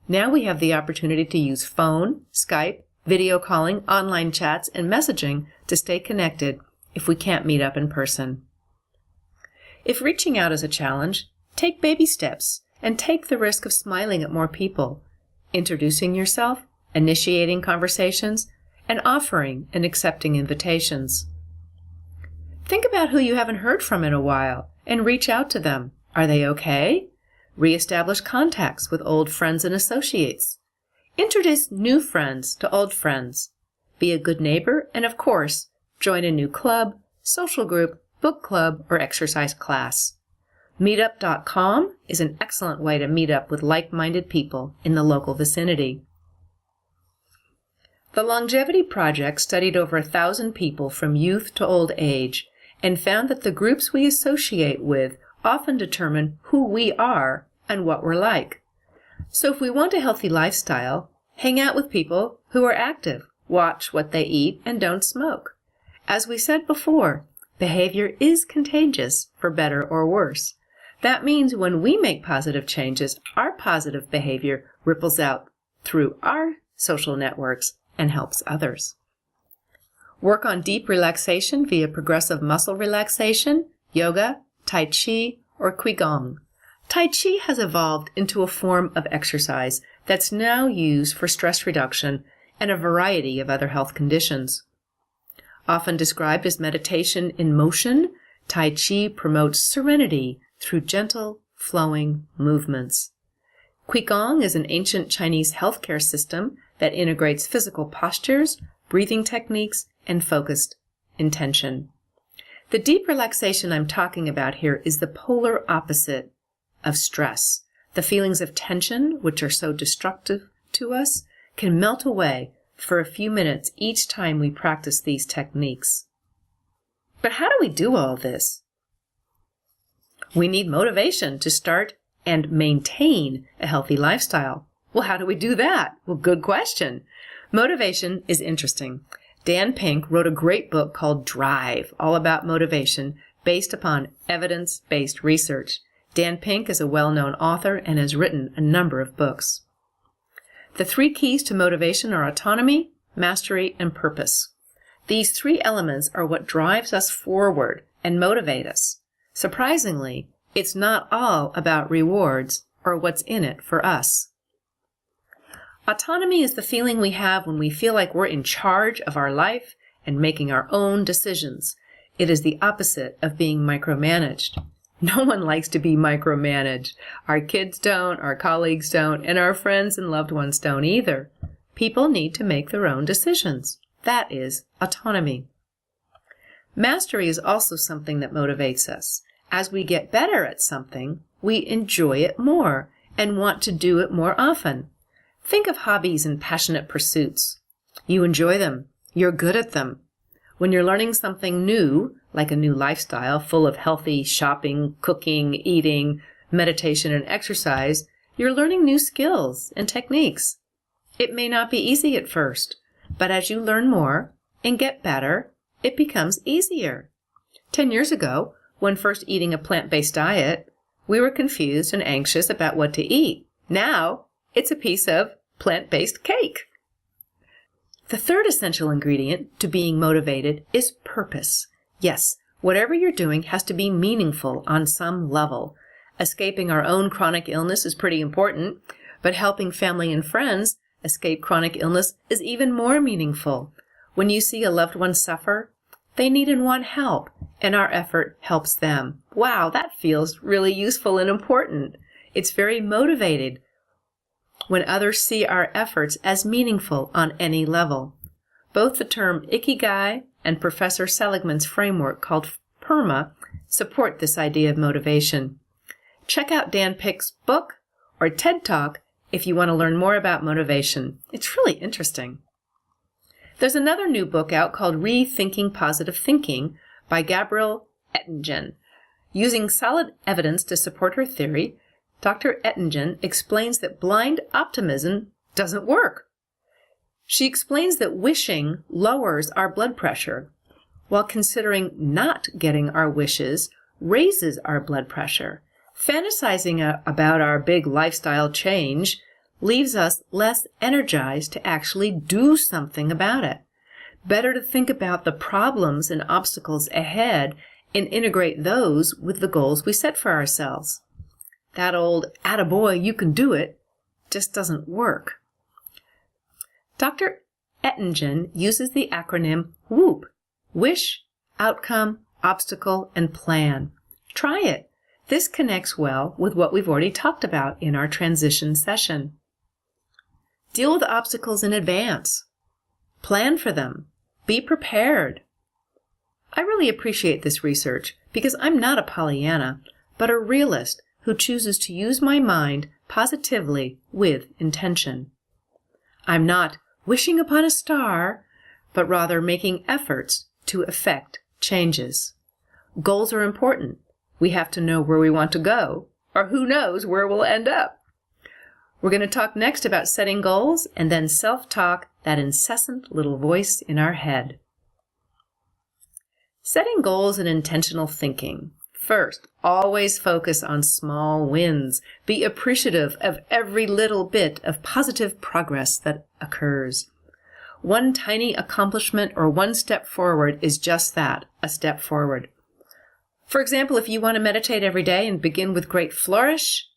Now we have the opportunity to use phone, Skype, video calling, online chats, and messaging to stay connected if we can't meet up in person. If reaching out is a challenge, take baby steps and take the risk of smiling at more people, introducing yourself, initiating conversations, and offering and accepting invitations. Think about who you haven't heard from in a while and reach out to them. Are they okay? Reestablish contacts with old friends and associates. Introduce new friends to old friends. Be a good neighbor and, of course, join a new club, social group, book club, or exercise class. Meetup.com is an excellent way to meet up with like-minded people in the local vicinity. The Longevity Project studied over 1,000 people from youth to old age and found that the groups we associate with often determine who we are and what we're like. So if we want a healthy lifestyle, hang out with people who are active, watch what they eat, and don't smoke. As we said before, behavior is contagious, for better or worse. That means when we make positive changes, our positive behavior ripples out through our social networks and helps others. Work on deep relaxation via progressive muscle relaxation, yoga, Tai Chi, or Qigong. Tai Chi has evolved into a form of exercise that's now used for stress reduction and a variety of other health conditions. Often described as meditation in motion, Tai Chi promotes serenity through gentle, flowing movements. Qigong is an ancient Chinese healthcare system that integrates physical postures, breathing techniques, and focused intention. The deep relaxation I'm talking about here is the polar opposite of stress. The feelings of tension, which are so destructive to us, can melt away for a few minutes each time we practice these techniques. But how do we do all this? We need motivation to start and maintain a healthy lifestyle. Well, how do we do that? Well, good question. Motivation is interesting. Dan Pink wrote a great book called Drive, all about motivation, based upon evidence-based research. Dan Pink is a well-known author and has written a number of books. The 3 keys to motivation are autonomy, mastery, and purpose. These 3 elements are what drives us forward and motivate us. Surprisingly, it's not all about rewards or what's in it for us. Autonomy is the feeling we have when we feel like we're in charge of our life and making our own decisions. It is the opposite of being micromanaged. No one likes to be micromanaged. Our kids don't, our colleagues don't, and our friends and loved ones don't either. People need to make their own decisions. That is autonomy. Mastery is also something that motivates us. As we get better at something, we enjoy it more and want to do it more often. Think of hobbies and passionate pursuits. You enjoy them. You're good at them. When you're learning something new, like a new lifestyle full of healthy shopping, cooking, eating, meditation, and exercise, you're learning new skills and techniques. It may not be easy at first, but as you learn more and get better, it becomes easier. 10 years ago, when first eating a plant-based diet, we were confused and anxious about what to eat. Now, it's a piece of plant-based cake. The third essential ingredient to being motivated is purpose. Yes, whatever you're doing has to be meaningful on some level. Escaping our own chronic illness is pretty important, but helping family and friends escape chronic illness is even more meaningful. When you see a loved one suffer, they need and want help, and our effort helps them. Wow, that feels really useful and important. It's very motivated when others see our efforts as meaningful on any level. Both the term Ikigai and Professor Seligman's framework called PERMA support this idea of motivation. Check out Dan Pick's book or TED Talk if you want to learn more about motivation. It's really interesting. There's another new book out called Rethinking Positive Thinking by Gabrielle Ettingen. Using solid evidence to support her theory, Dr. Ettingen explains that blind optimism doesn't work. She explains that wishing lowers our blood pressure, while considering not getting our wishes raises our blood pressure. Fantasizing about our big lifestyle change leaves us less energized to actually do something about it. Better to think about the problems and obstacles ahead and integrate those with the goals we set for ourselves. That old "attaboy, you can do it" just doesn't work. Dr. Ettingen uses the acronym WOOP: Wish, Outcome, Obstacle, and Plan. Try it. This connects well with what we've already talked about in our transition session. Deal with obstacles in advance. Plan for them. Be prepared. I really appreciate this research because I'm not a Pollyanna, but a realist who chooses to use my mind positively with intention. I'm not wishing upon a star, but rather making efforts to effect changes. Goals are important. We have to know where we want to go, or who knows where we'll end up. We're going to talk next about setting goals and then self-talk, that incessant little voice in our head. Setting goals and intentional thinking. First, always focus on small wins. Be appreciative of every little bit of positive progress that occurs. One tiny accomplishment or one step forward is just that, a step forward. For example, if you want to meditate every day and begin with great flourish,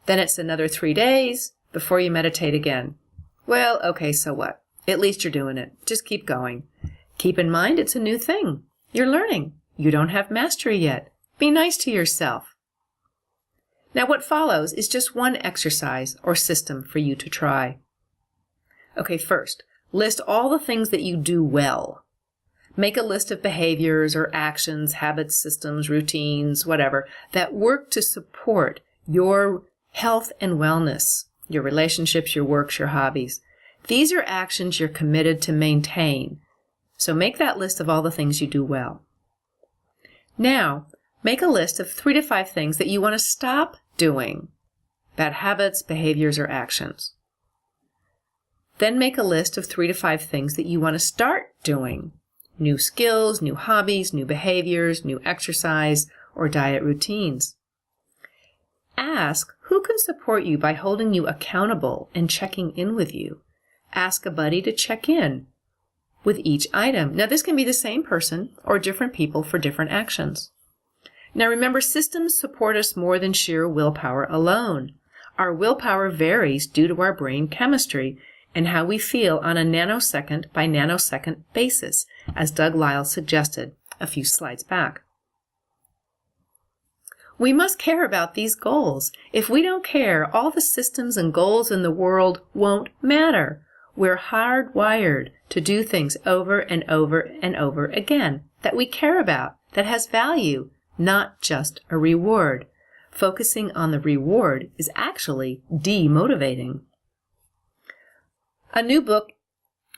then it's another 3 days before you meditate again. Well, okay, so what? At least you're doing it. Just keep going. Keep in mind it's a new thing. You're learning. You don't have mastery yet. Be nice to yourself. Now what follows is just one exercise or system for you to try. Okay, first, list all the things that you do well. Make a list of behaviors or actions, habits, systems, routines, whatever, that work to support your health and wellness, your relationships, your works, your hobbies. These are actions you're committed to maintain. So make that list of all the things you do well. Now, make a list of 3 to 5 things that you want to stop doing, bad habits, behaviors, or actions. Then make a list of 3 to 5 things that you want to start doing, new skills, new hobbies, new behaviors, new exercise, or diet routines. Ask who can support you by holding you accountable and checking in with you. Ask a buddy to check in with each item. Now, this can be the same person or different people for different actions. Now, remember, systems support us more than sheer willpower alone. Our willpower varies due to our brain chemistry and how we feel on a nanosecond by nanosecond basis, as Doug Lisle suggested a few slides back. We must care about these goals. If we don't care, all the systems and goals in the world won't matter. We're hardwired to do things over and over and over again that we care about, that has value, not just a reward. Focusing on the reward is actually demotivating. A new book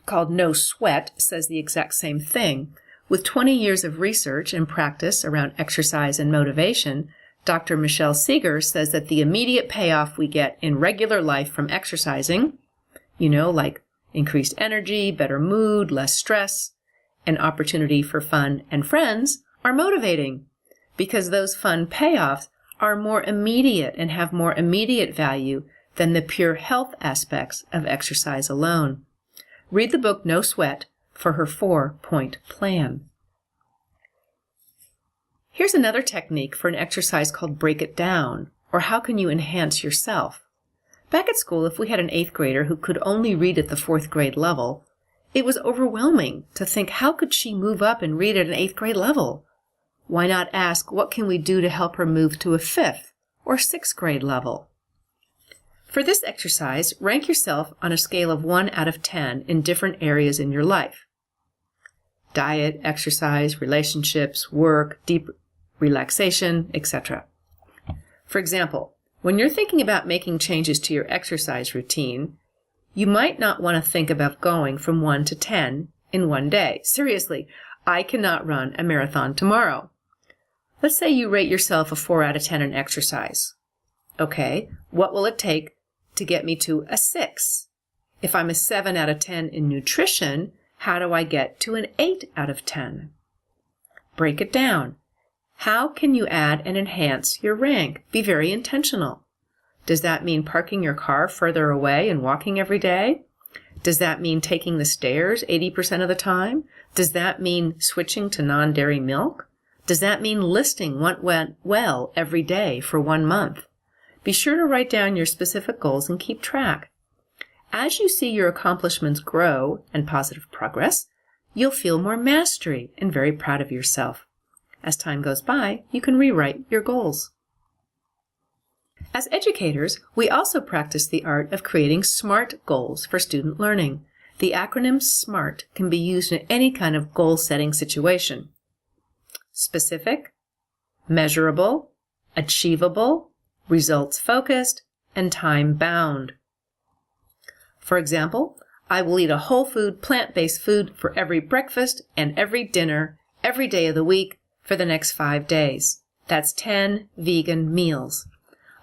called No Sweat says the exact same thing. With 20 years of research and practice around exercise and motivation, Dr. Michelle Seeger says that the immediate payoff we get in regular life from exercising, like increased energy, better mood, less stress, and opportunity for fun and friends, are motivating because those fun payoffs are more immediate and have more immediate value than the pure health aspects of exercise alone. Read the book No Sweat for her 4-point plan. Here's another technique for an exercise called Break It Down, or how can you enhance yourself? Back at school, if we had an 8th grader who could only read at the 4th grade level, it was overwhelming to think, how could she move up and read at an 8th grade level? Why not ask, what can we do to help her move to a 5th or 6th grade level? For this exercise, rank yourself on a scale of 1 out of 10 in different areas in your life. Diet, exercise, relationships, work, deep relaxation, etc. For example, when you're thinking about making changes to your exercise routine, you might not want to think about going from 1 to 10 in one day. Seriously, I cannot run a marathon tomorrow. Let's say you rate yourself a 4 out of 10 in exercise. Okay, what will it take to get me to a 6? If I'm a 7 out of 10 in nutrition, how do I get to an 8 out of 10? Break it down. How can you add and enhance your rank? Be very intentional. Does that mean parking your car further away and walking every day? Does that mean taking the stairs 80% of the time? Does that mean switching to non-dairy milk? Does that mean listing what went well every day for 1 month? Be sure to write down your specific goals and keep track. As you see your accomplishments grow and positive progress, you'll feel more mastery and very proud of yourself. As time goes by, you can rewrite your goals. As educators, we also practice the art of creating SMART goals for student learning. The acronym SMART can be used in any kind of goal-setting situation. Specific, measurable, achievable, results-focused, and time-bound. For example, I will eat a whole food, plant-based food for every breakfast and every dinner, every day of the week for the next 5 days. That's 10 vegan meals.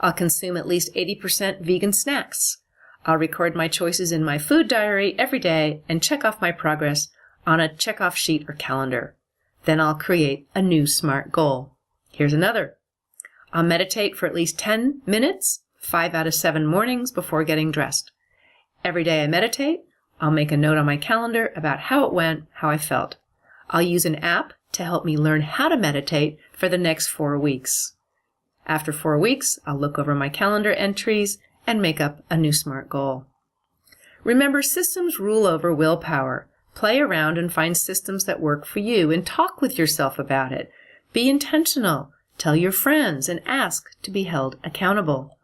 I'll consume at least 80% vegan snacks. I'll record my choices in my food diary every day and check off my progress on a check-off sheet or calendar. Then I'll create a new SMART goal. Here's another. I'll meditate for at least 10 minutes, 5 out of 7 mornings before getting dressed. Every day I meditate, I'll make a note on my calendar about how it went, how I felt. I'll use an app to help me learn how to meditate for the next 4 weeks. After 4 weeks, I'll look over my calendar entries and make up a new SMART goal. Remember, systems rule over willpower. Play around and find systems that work for you and talk with yourself about it. Be intentional. Tell your friends and ask to be held accountable.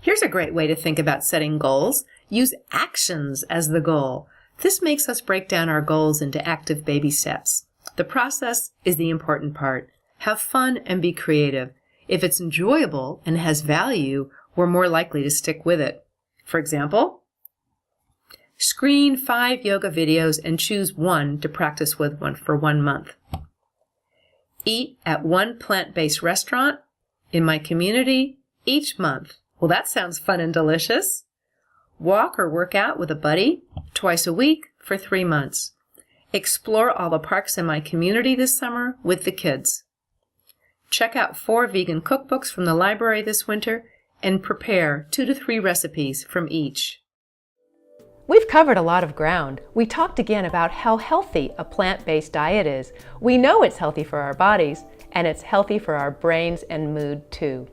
Here's a great way to think about setting goals. Use actions as the goal. This makes us break down our goals into active baby steps. The process is the important part. Have fun and be creative. If it's enjoyable and has value, we're more likely to stick with it. For example, screen 5 yoga videos and choose one to practice with for 1 month. Eat at 1 plant-based restaurant in my community each month. Well, that sounds fun and delicious. Walk or work out with a buddy twice a week for 3 months. Explore all the parks in my community this summer with the kids. Check out 4 vegan cookbooks from the library this winter and prepare 2 to 3 recipes from each. We've covered a lot of ground. We talked again about how healthy a plant-based diet is. We know it's healthy for our bodies, and it's healthy for our brains and mood too.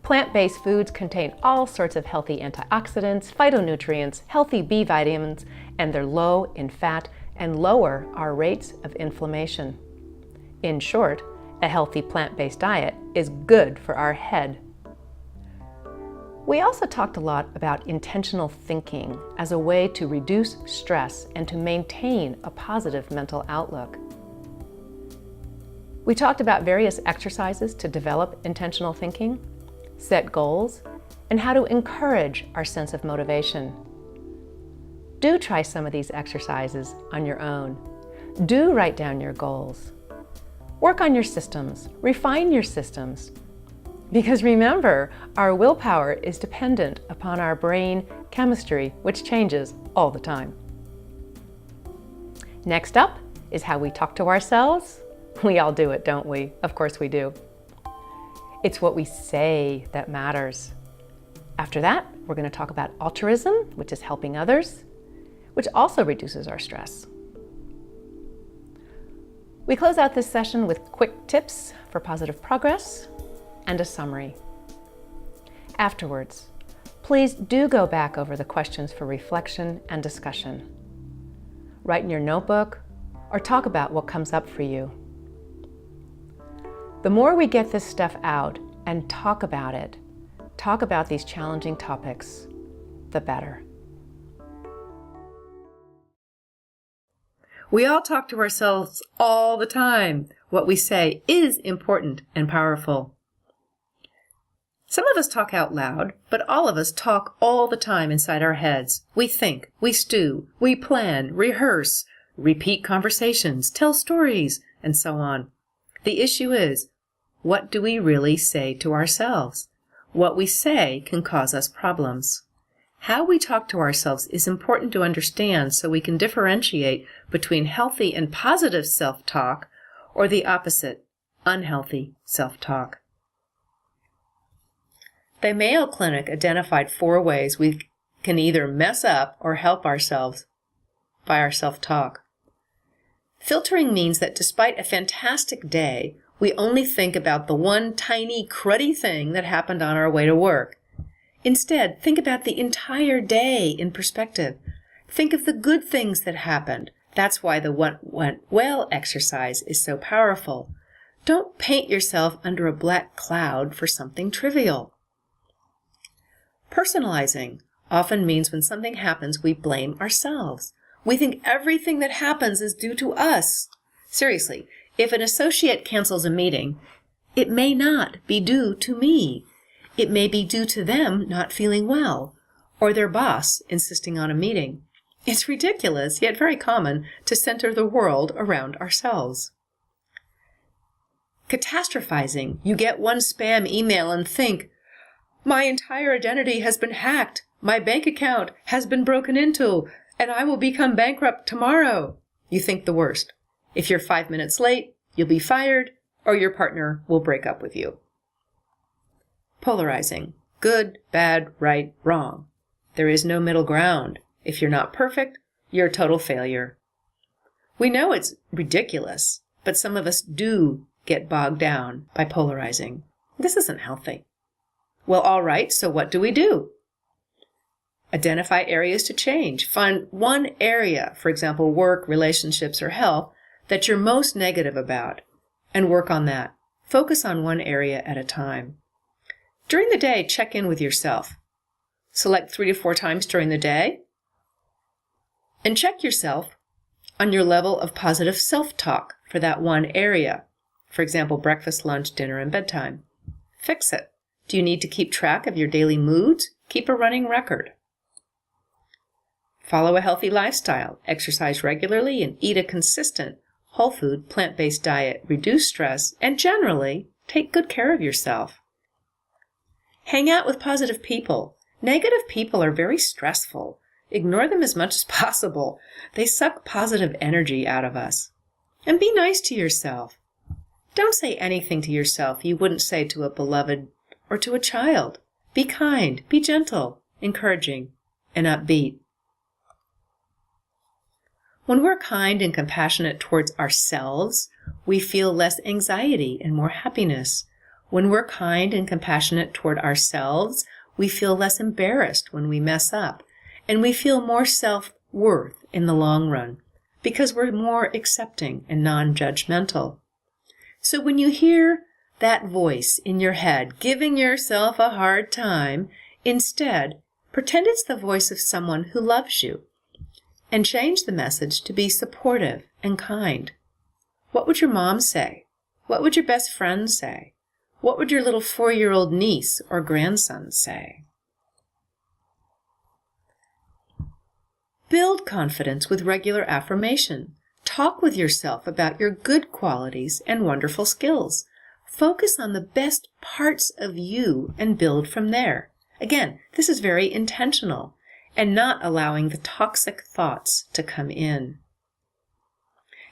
Plant-based foods contain all sorts of healthy antioxidants, phytonutrients, healthy B vitamins, and they're low in fat and lower our rates of inflammation. In short, a healthy plant-based diet is good for our head. We also talked a lot about intentional thinking as a way to reduce stress and to maintain a positive mental outlook. We talked about various exercises to develop intentional thinking, set goals, and how to encourage our sense of motivation. Do try some of these exercises on your own. Do write down your goals. Work on your systems, refine your systems. Because remember, our willpower is dependent upon our brain chemistry, which changes all the time. Next up is how we talk to ourselves. We all do it, don't we? Of course we do. It's what we say that matters. After that, we're going to talk about altruism, which is helping others, which also reduces our stress. We close out this session with quick tips for positive progress and a summary. Afterwards, please do go back over the questions for reflection and discussion. Write in your notebook or talk about what comes up for you. The more we get this stuff out and talk about these challenging topics, the better. We all talk to ourselves all the time. What we say is important and powerful. Some of us talk out loud, but all of us talk all the time inside our heads. We think, we stew, we plan, rehearse, repeat conversations, tell stories, and so on. The issue is, what do we really say to ourselves? What we say can cause us problems. How we talk to ourselves is important to understand so we can differentiate between healthy and positive self-talk or the opposite, unhealthy self-talk. The Mayo Clinic identified 4 ways we can either mess up or help ourselves by our self-talk. Filtering means that despite a fantastic day, we only think about the one tiny, cruddy thing that happened on our way to work. Instead, think about the entire day in perspective. Think of the good things that happened. That's why the what went well exercise is so powerful. Don't paint yourself under a black cloud for something trivial. Personalizing often means when something happens, we blame ourselves. We think everything that happens is due to us. Seriously, if an associate cancels a meeting, it may not be due to me. It may be due to them not feeling well, or their boss insisting on a meeting. It's ridiculous, yet very common, to center the world around ourselves. Catastrophizing. You get one spam email and think, my entire identity has been hacked, my bank account has been broken into, and I will become bankrupt tomorrow. You think the worst. If you're 5 minutes late, you'll be fired, or your partner will break up with you. Polarizing. Good, bad, right, wrong. There is no middle ground. If you're not perfect, you're a total failure. We know it's ridiculous, but some of us do get bogged down by polarizing. This isn't healthy. Well, all right, so what do we do? Identify areas to change. Find one area, for example, work, relationships, or health, that you're most negative about, and work on that. Focus on one area at a time. During the day, check in with yourself. Select 3 to 4 times during the day, and check yourself on your level of positive self-talk for that one area. For example, breakfast, lunch, dinner, and bedtime. Fix it. Do you need to keep track of your daily moods? Keep a running record. Follow a healthy lifestyle, exercise regularly, and eat a consistent, whole food, plant-based diet. Reduce stress, and generally, take good care of yourself. Hang out with positive people. Negative people are very stressful. Ignore them as much as possible. They suck positive energy out of us. And be nice to yourself. Don't say anything to yourself you wouldn't say to a beloved or to a child. Be kind, be gentle, encouraging, and upbeat. When we're kind and compassionate towards ourselves, we feel less anxiety and more happiness. When we're kind and compassionate toward ourselves, we feel less embarrassed when we mess up, and we feel more self-worth in the long run because we're more accepting and non-judgmental. So when you hear that voice in your head giving yourself a hard time, instead, pretend it's the voice of someone who loves you and change the message to be supportive and kind. What would your mom say? What would your best friend say? What would your little 4-year-old niece or grandson say? Build confidence with regular affirmation. Talk with yourself about your good qualities and wonderful skills. Focus on the best parts of you and build from there. Again, this is very intentional and not allowing the toxic thoughts to come in.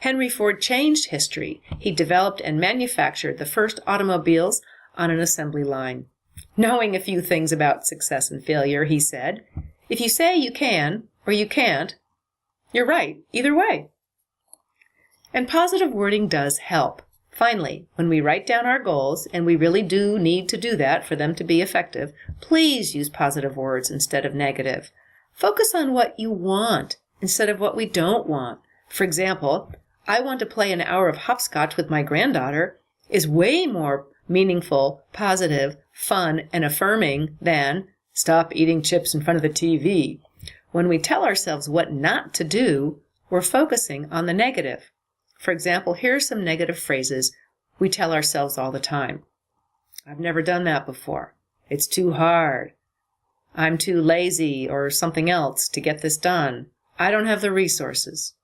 Henry Ford changed history. He developed and manufactured the first automobiles on an assembly line. Knowing a few things about success and failure, he said, "If you say you can or you can't, you're right either way." And positive wording does help. Finally, when we write down our goals, and we really do need to do that for them to be effective, please use positive words instead of negative. Focus on what you want instead of what we don't want. For example, "I want to play an hour of hopscotch with my granddaughter" is way more meaningful, positive, fun, and affirming than "stop eating chips in front of the TV." When we tell ourselves what not to do, we're focusing on the negative. For example, here are some negative phrases we tell ourselves all the time. "I've never done that before." "It's too hard." "I'm too lazy or something else to get this done." "I don't have the resources."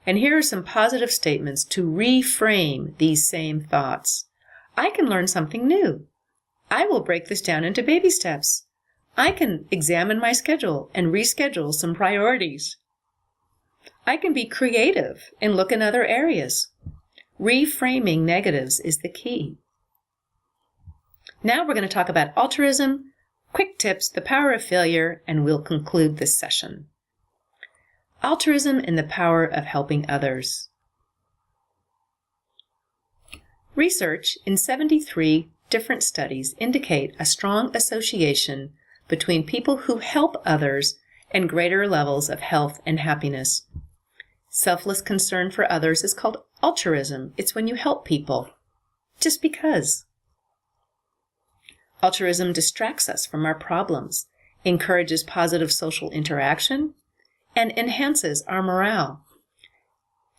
And here are some positive statements to reframe these same thoughts. "I can learn something new." "I will break this down into baby steps." "I can examine my schedule and reschedule some priorities." "I can be creative and look in other areas." Reframing negatives is the key. Now we're going to talk about altruism, quick tips, the power of failure, and we'll conclude this session. Altruism and the power of helping others. Research in 73 different studies indicate a strong association between people who help others and greater levels of health and happiness. Selfless concern for others is called altruism. It's when you help people just because. Altruism distracts us from our problems, encourages positive social interaction, and enhances our morale.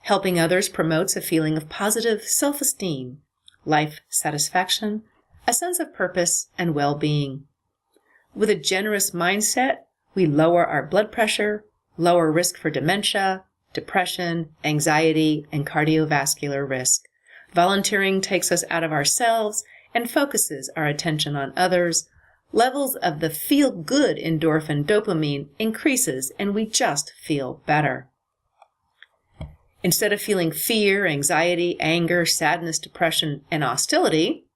Helping others promotes a feeling of positive self-esteem, life satisfaction, a sense of purpose, and well-being. With a generous mindset, we lower our blood pressure, lower risk for dementia, depression, anxiety, and cardiovascular risk. Volunteering takes us out of ourselves and focuses our attention on others. Levels of the feel-good endorphin dopamine increases, and we just feel better. Instead of feeling fear, anxiety, anger, sadness, depression, and hostility,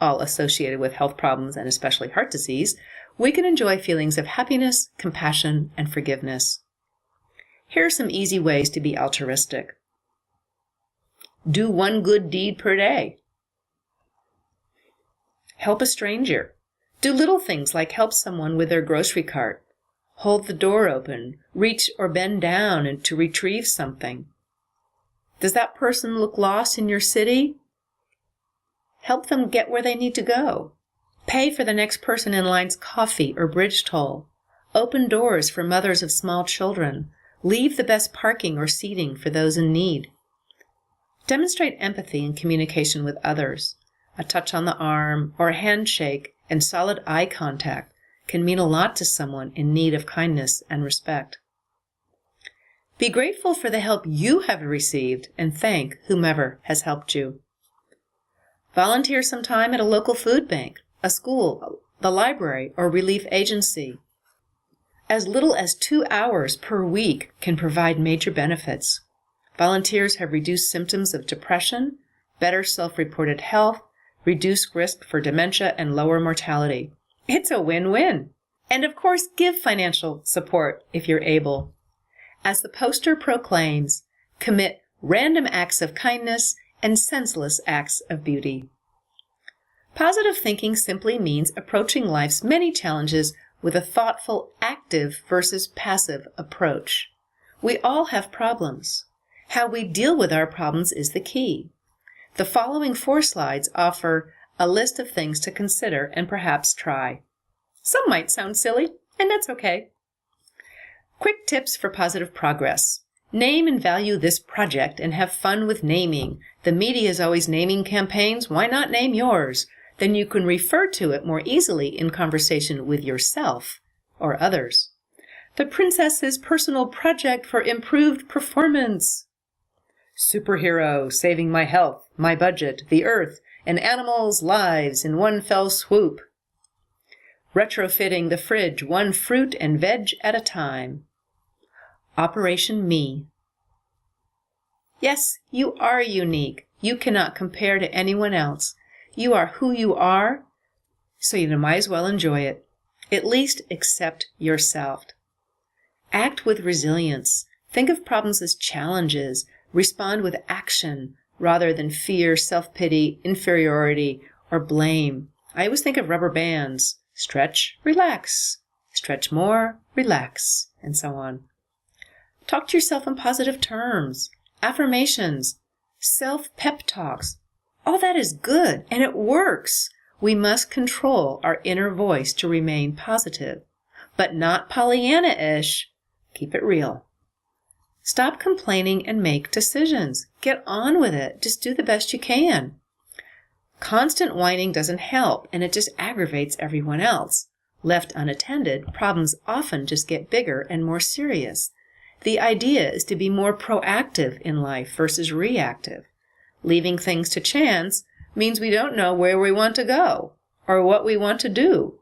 all associated with health problems and especially heart disease, we can enjoy feelings of happiness, compassion, and forgiveness. Here are some easy ways to be altruistic. Do one good deed per day. Help a stranger. Do little things like help someone with their grocery cart, hold the door open, reach or bend down and to retrieve something. Does that person look lost in your city? Help them get where they need to go. Pay for the next person in line's coffee or bridge toll. Open doors for mothers of small children. Leave the best parking or seating for those in need. Demonstrate empathy and communication with others. A touch on the arm or a handshake and solid eye contact can mean a lot to someone in need of kindness and respect. Be grateful for the help you have received and thank whomever has helped you. Volunteer some time at a local food bank, a school, the library, or relief agency. As little as 2 hours per week can provide major benefits. Volunteers have reduced symptoms of depression, better self-reported health, reduced risk for dementia, and lower mortality. It's a win-win. And of course, give financial support if you're able. As the poster proclaims, commit random acts of kindness and senseless acts of beauty. Positive thinking simply means approaching life's many challenges with a thoughtful, active versus passive approach. We all have problems. How we deal with our problems is the key. The following 4 slides offer a list of things to consider and perhaps try. Some might sound silly, and that's okay. Quick tips for positive progress. Name and value this project and have fun with naming. The media is always naming campaigns. Why not name yours? Then you can refer to it more easily in conversation with yourself or others. The princess's personal project for improved performance. Superhero saving my health, my budget, the earth, and animals' lives in one fell swoop. Retrofitting the fridge, one fruit and veg at a time. Operation Me. Yes, you are unique. You cannot compare to anyone else. You are who you are, so you might as well enjoy it. At least accept yourself. Act with resilience. Think of problems as challenges. Respond with action rather than fear, self-pity, inferiority, or blame. I always think of rubber bands. Stretch, relax. Stretch more, relax, and so on. Talk to yourself in positive terms. Affirmations, self-pep talks. All that is good, and it works. We must control our inner voice to remain positive, but not Pollyanna-ish. Keep it real. Stop complaining and make decisions. Get on with it. Just do the best you can. Constant whining doesn't help, and it just aggravates everyone else. Left unattended, problems often just get bigger and more serious. The idea is to be more proactive in life versus reactive. Leaving things to chance means we don't know where we want to go or what we want to do.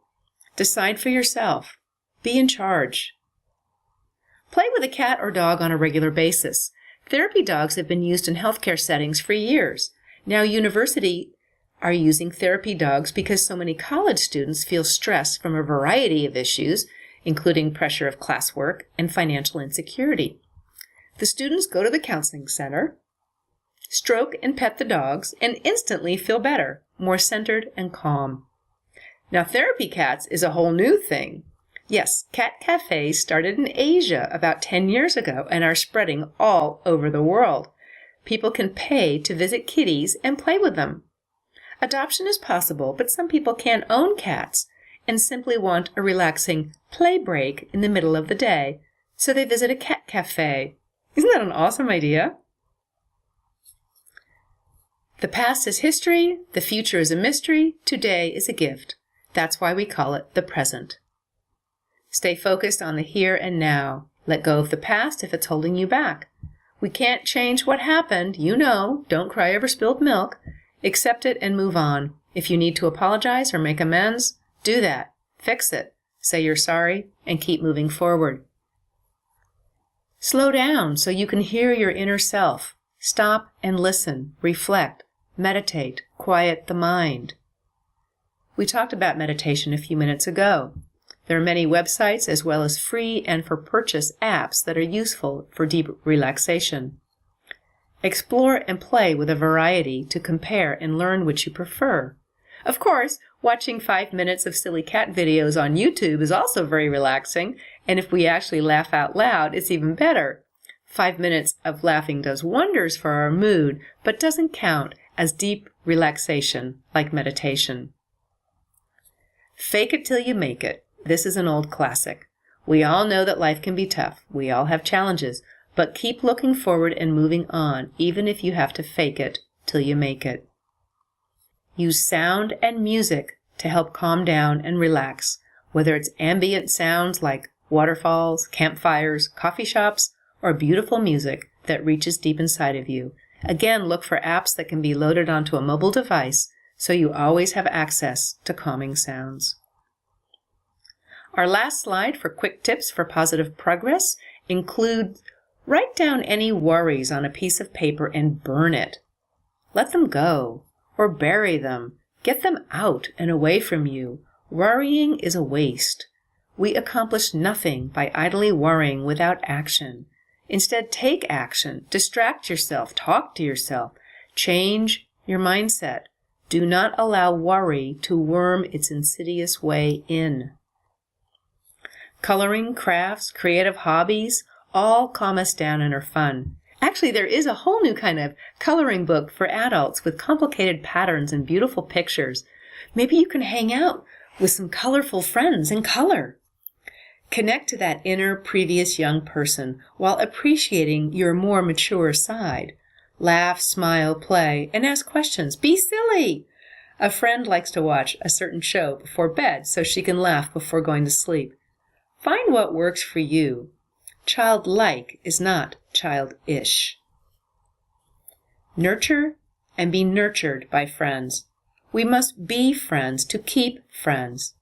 Decide for yourself. Be in charge. Play with a cat or dog on a regular basis. Therapy dogs have been used in healthcare settings for years. Now universities are using therapy dogs because so many college students feel stress from a variety of issues, including pressure of classwork and financial insecurity. The students go to the counseling center, stroke and pet the dogs, and instantly feel better, more centered and calm. Now, therapy cats is a whole new thing. Yes, cat cafes started in Asia about 10 years ago and are spreading all over the world. People can pay to visit kitties and play with them. Adoption is possible, but some people can't own cats and simply want a relaxing play break in the middle of the day, so they visit a cat cafe. Isn't that an awesome idea? The past is history, the future is a mystery, today is a gift. That's why we call it the present. Stay focused on the here and now. Let go of the past if it's holding you back. We can't change what happened, don't cry over spilled milk. Accept it and move on. If you need to apologize or make amends, do that. Fix it. Say you're sorry and keep moving forward. Slow down so you can hear your inner self. Stop and listen, reflect, meditate, quiet the mind. We talked about meditation a few minutes ago. There are many websites as well as free and for purchase apps that are useful for deep relaxation. Explore and play with a variety to compare and learn which you prefer. Of course, watching 5 minutes of silly cat videos on YouTube is also very relaxing, and if we actually laugh out loud, it's even better. 5 minutes of laughing does wonders for our mood, but doesn't count as deep relaxation like meditation. Fake it till you make it. This is an old classic. We all know that life can be tough. We all have challenges, but keep looking forward and moving on, even if you have to fake it till you make it. Use sound and music to help calm down and relax, whether it's ambient sounds like waterfalls, campfires, coffee shops, or beautiful music that reaches deep inside of you. Again, look for apps that can be loaded onto a mobile device so you always have access to calming sounds. Our last slide for quick tips for positive progress includes write down any worries on a piece of paper and burn it. Let them go or bury them. Get them out and away from you. Worrying is a waste. We accomplish nothing by idly worrying without action. Instead, take action. Distract yourself. Talk to yourself. Change your mindset. Do not allow worry to worm its insidious way in. Coloring, crafts, creative hobbies all calm us down and are fun. Actually, there is a whole new kind of coloring book for adults with complicated patterns and beautiful pictures. Maybe you can hang out with some colorful friends and color. Connect to that inner previous young person while appreciating your more mature side. Laugh, smile, play, and ask questions. Be silly! A friend likes to watch a certain show before bed so she can laugh before going to sleep. Find what works for you. Childlike is not childish. Nurture and be nurtured by friends. We must be friends to keep friends.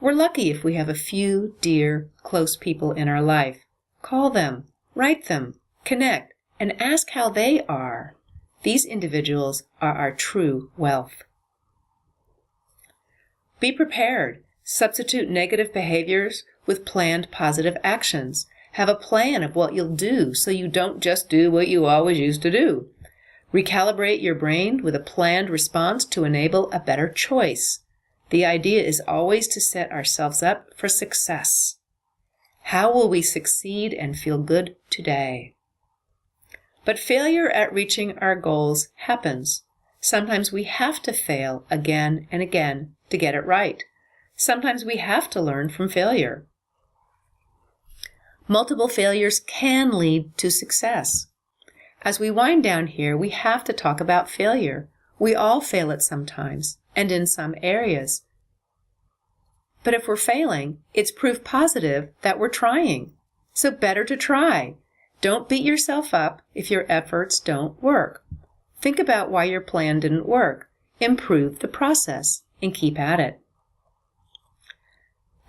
We're lucky if we have a few dear, close people in our life. Call them, write them, connect, and ask how they are. These individuals are our true wealth. Be prepared. Substitute negative behaviors with planned positive actions. Have a plan of what you'll do so you don't just do what you always used to do. Recalibrate your brain with a planned response to enable a better choice. The idea is always to set ourselves up for success. How will we succeed and feel good today? But failure at reaching our goals happens. Sometimes we have to fail again and again to get it right. Sometimes we have to learn from failure. Multiple failures can lead to success. As we wind down here, we have to talk about failure. We all fail at some times, and in some areas. But if we're failing, it's proof positive that we're trying. So better to try. Don't beat yourself up if your efforts don't work. Think about why your plan didn't work. Improve the process and keep at it.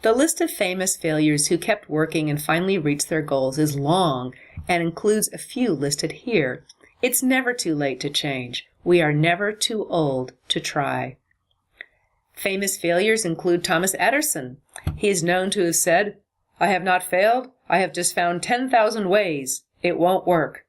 The list of famous failures who kept working and finally reached their goals is long and includes a few listed here. It's never too late to change. We are never too old to try. Famous failures include Thomas Edison. He is known to have said, "I have not failed. I have just found 10,000 ways. It won't work."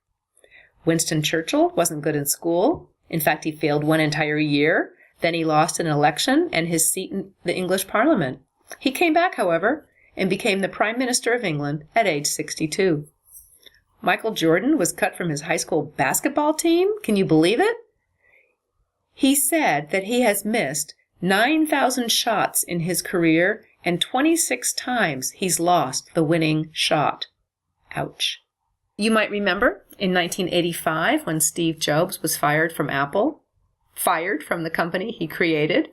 Winston Churchill wasn't good in school. In fact, he failed one entire year. Then he lost an election and his seat in the English Parliament. He came back, however, and became the Prime Minister of England at age 62. Michael Jordan was cut from his high school basketball team. Can you believe it? He said that he has missed 9,000 shots in his career and 26 times he's lost the winning shot. Ouch. You might remember in 1985 when Steve Jobs was fired from Apple, fired from the company he created.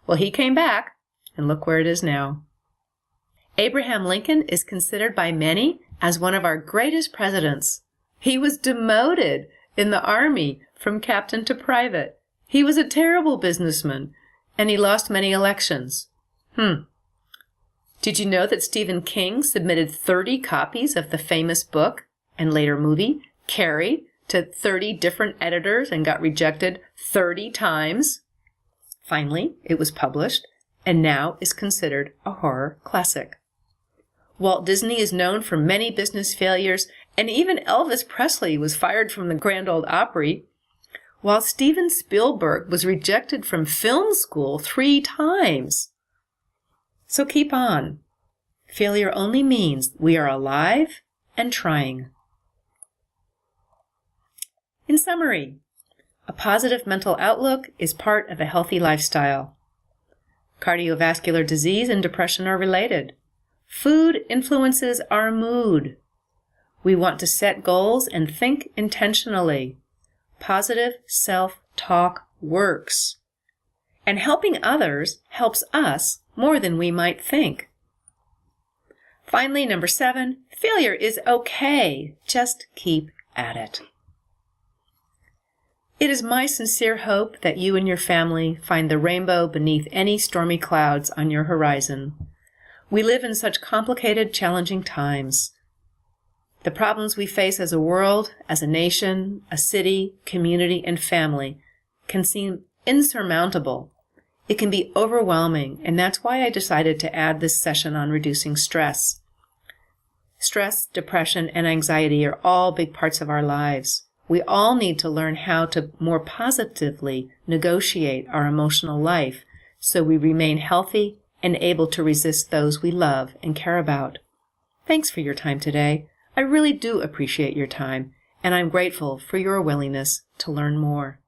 Well, he came back, and look where it is now. Abraham Lincoln is considered by many as one of our greatest presidents. He was demoted in the Army from captain to private. He was a terrible businessman, and he lost many elections. Did you know that Stephen King submitted 30 copies of the famous book and later movie, Carrie, to 30 different editors and got rejected 30 times? Finally, it was published and now is considered a horror classic. Walt Disney is known for many business failures, and even Elvis Presley was fired from the Grand Ole Opry, while Steven Spielberg was rejected from film school 3 times. So keep on. Failure only means we are alive and trying. In summary, a positive mental outlook is part of a healthy lifestyle. Cardiovascular disease and depression are related. Food influences our mood. We want to set goals and think intentionally. Positive self-talk works. And helping others helps us more than we might think. Finally, number 7, failure is okay. Just keep at it. It is my sincere hope that you and your family find the rainbow beneath any stormy clouds on your horizon. We live in such complicated, challenging times. The problems we face as a world, as a nation, a city, community, and family can seem insurmountable. It can be overwhelming, and that's why I decided to add this session on reducing stress. Stress, depression, and anxiety are all big parts of our lives. We all need to learn how to more positively negotiate our emotional life so we remain healthy and able to resist those we love and care about. Thanks for your time today. I really do appreciate your time, and I'm grateful for your willingness to learn more.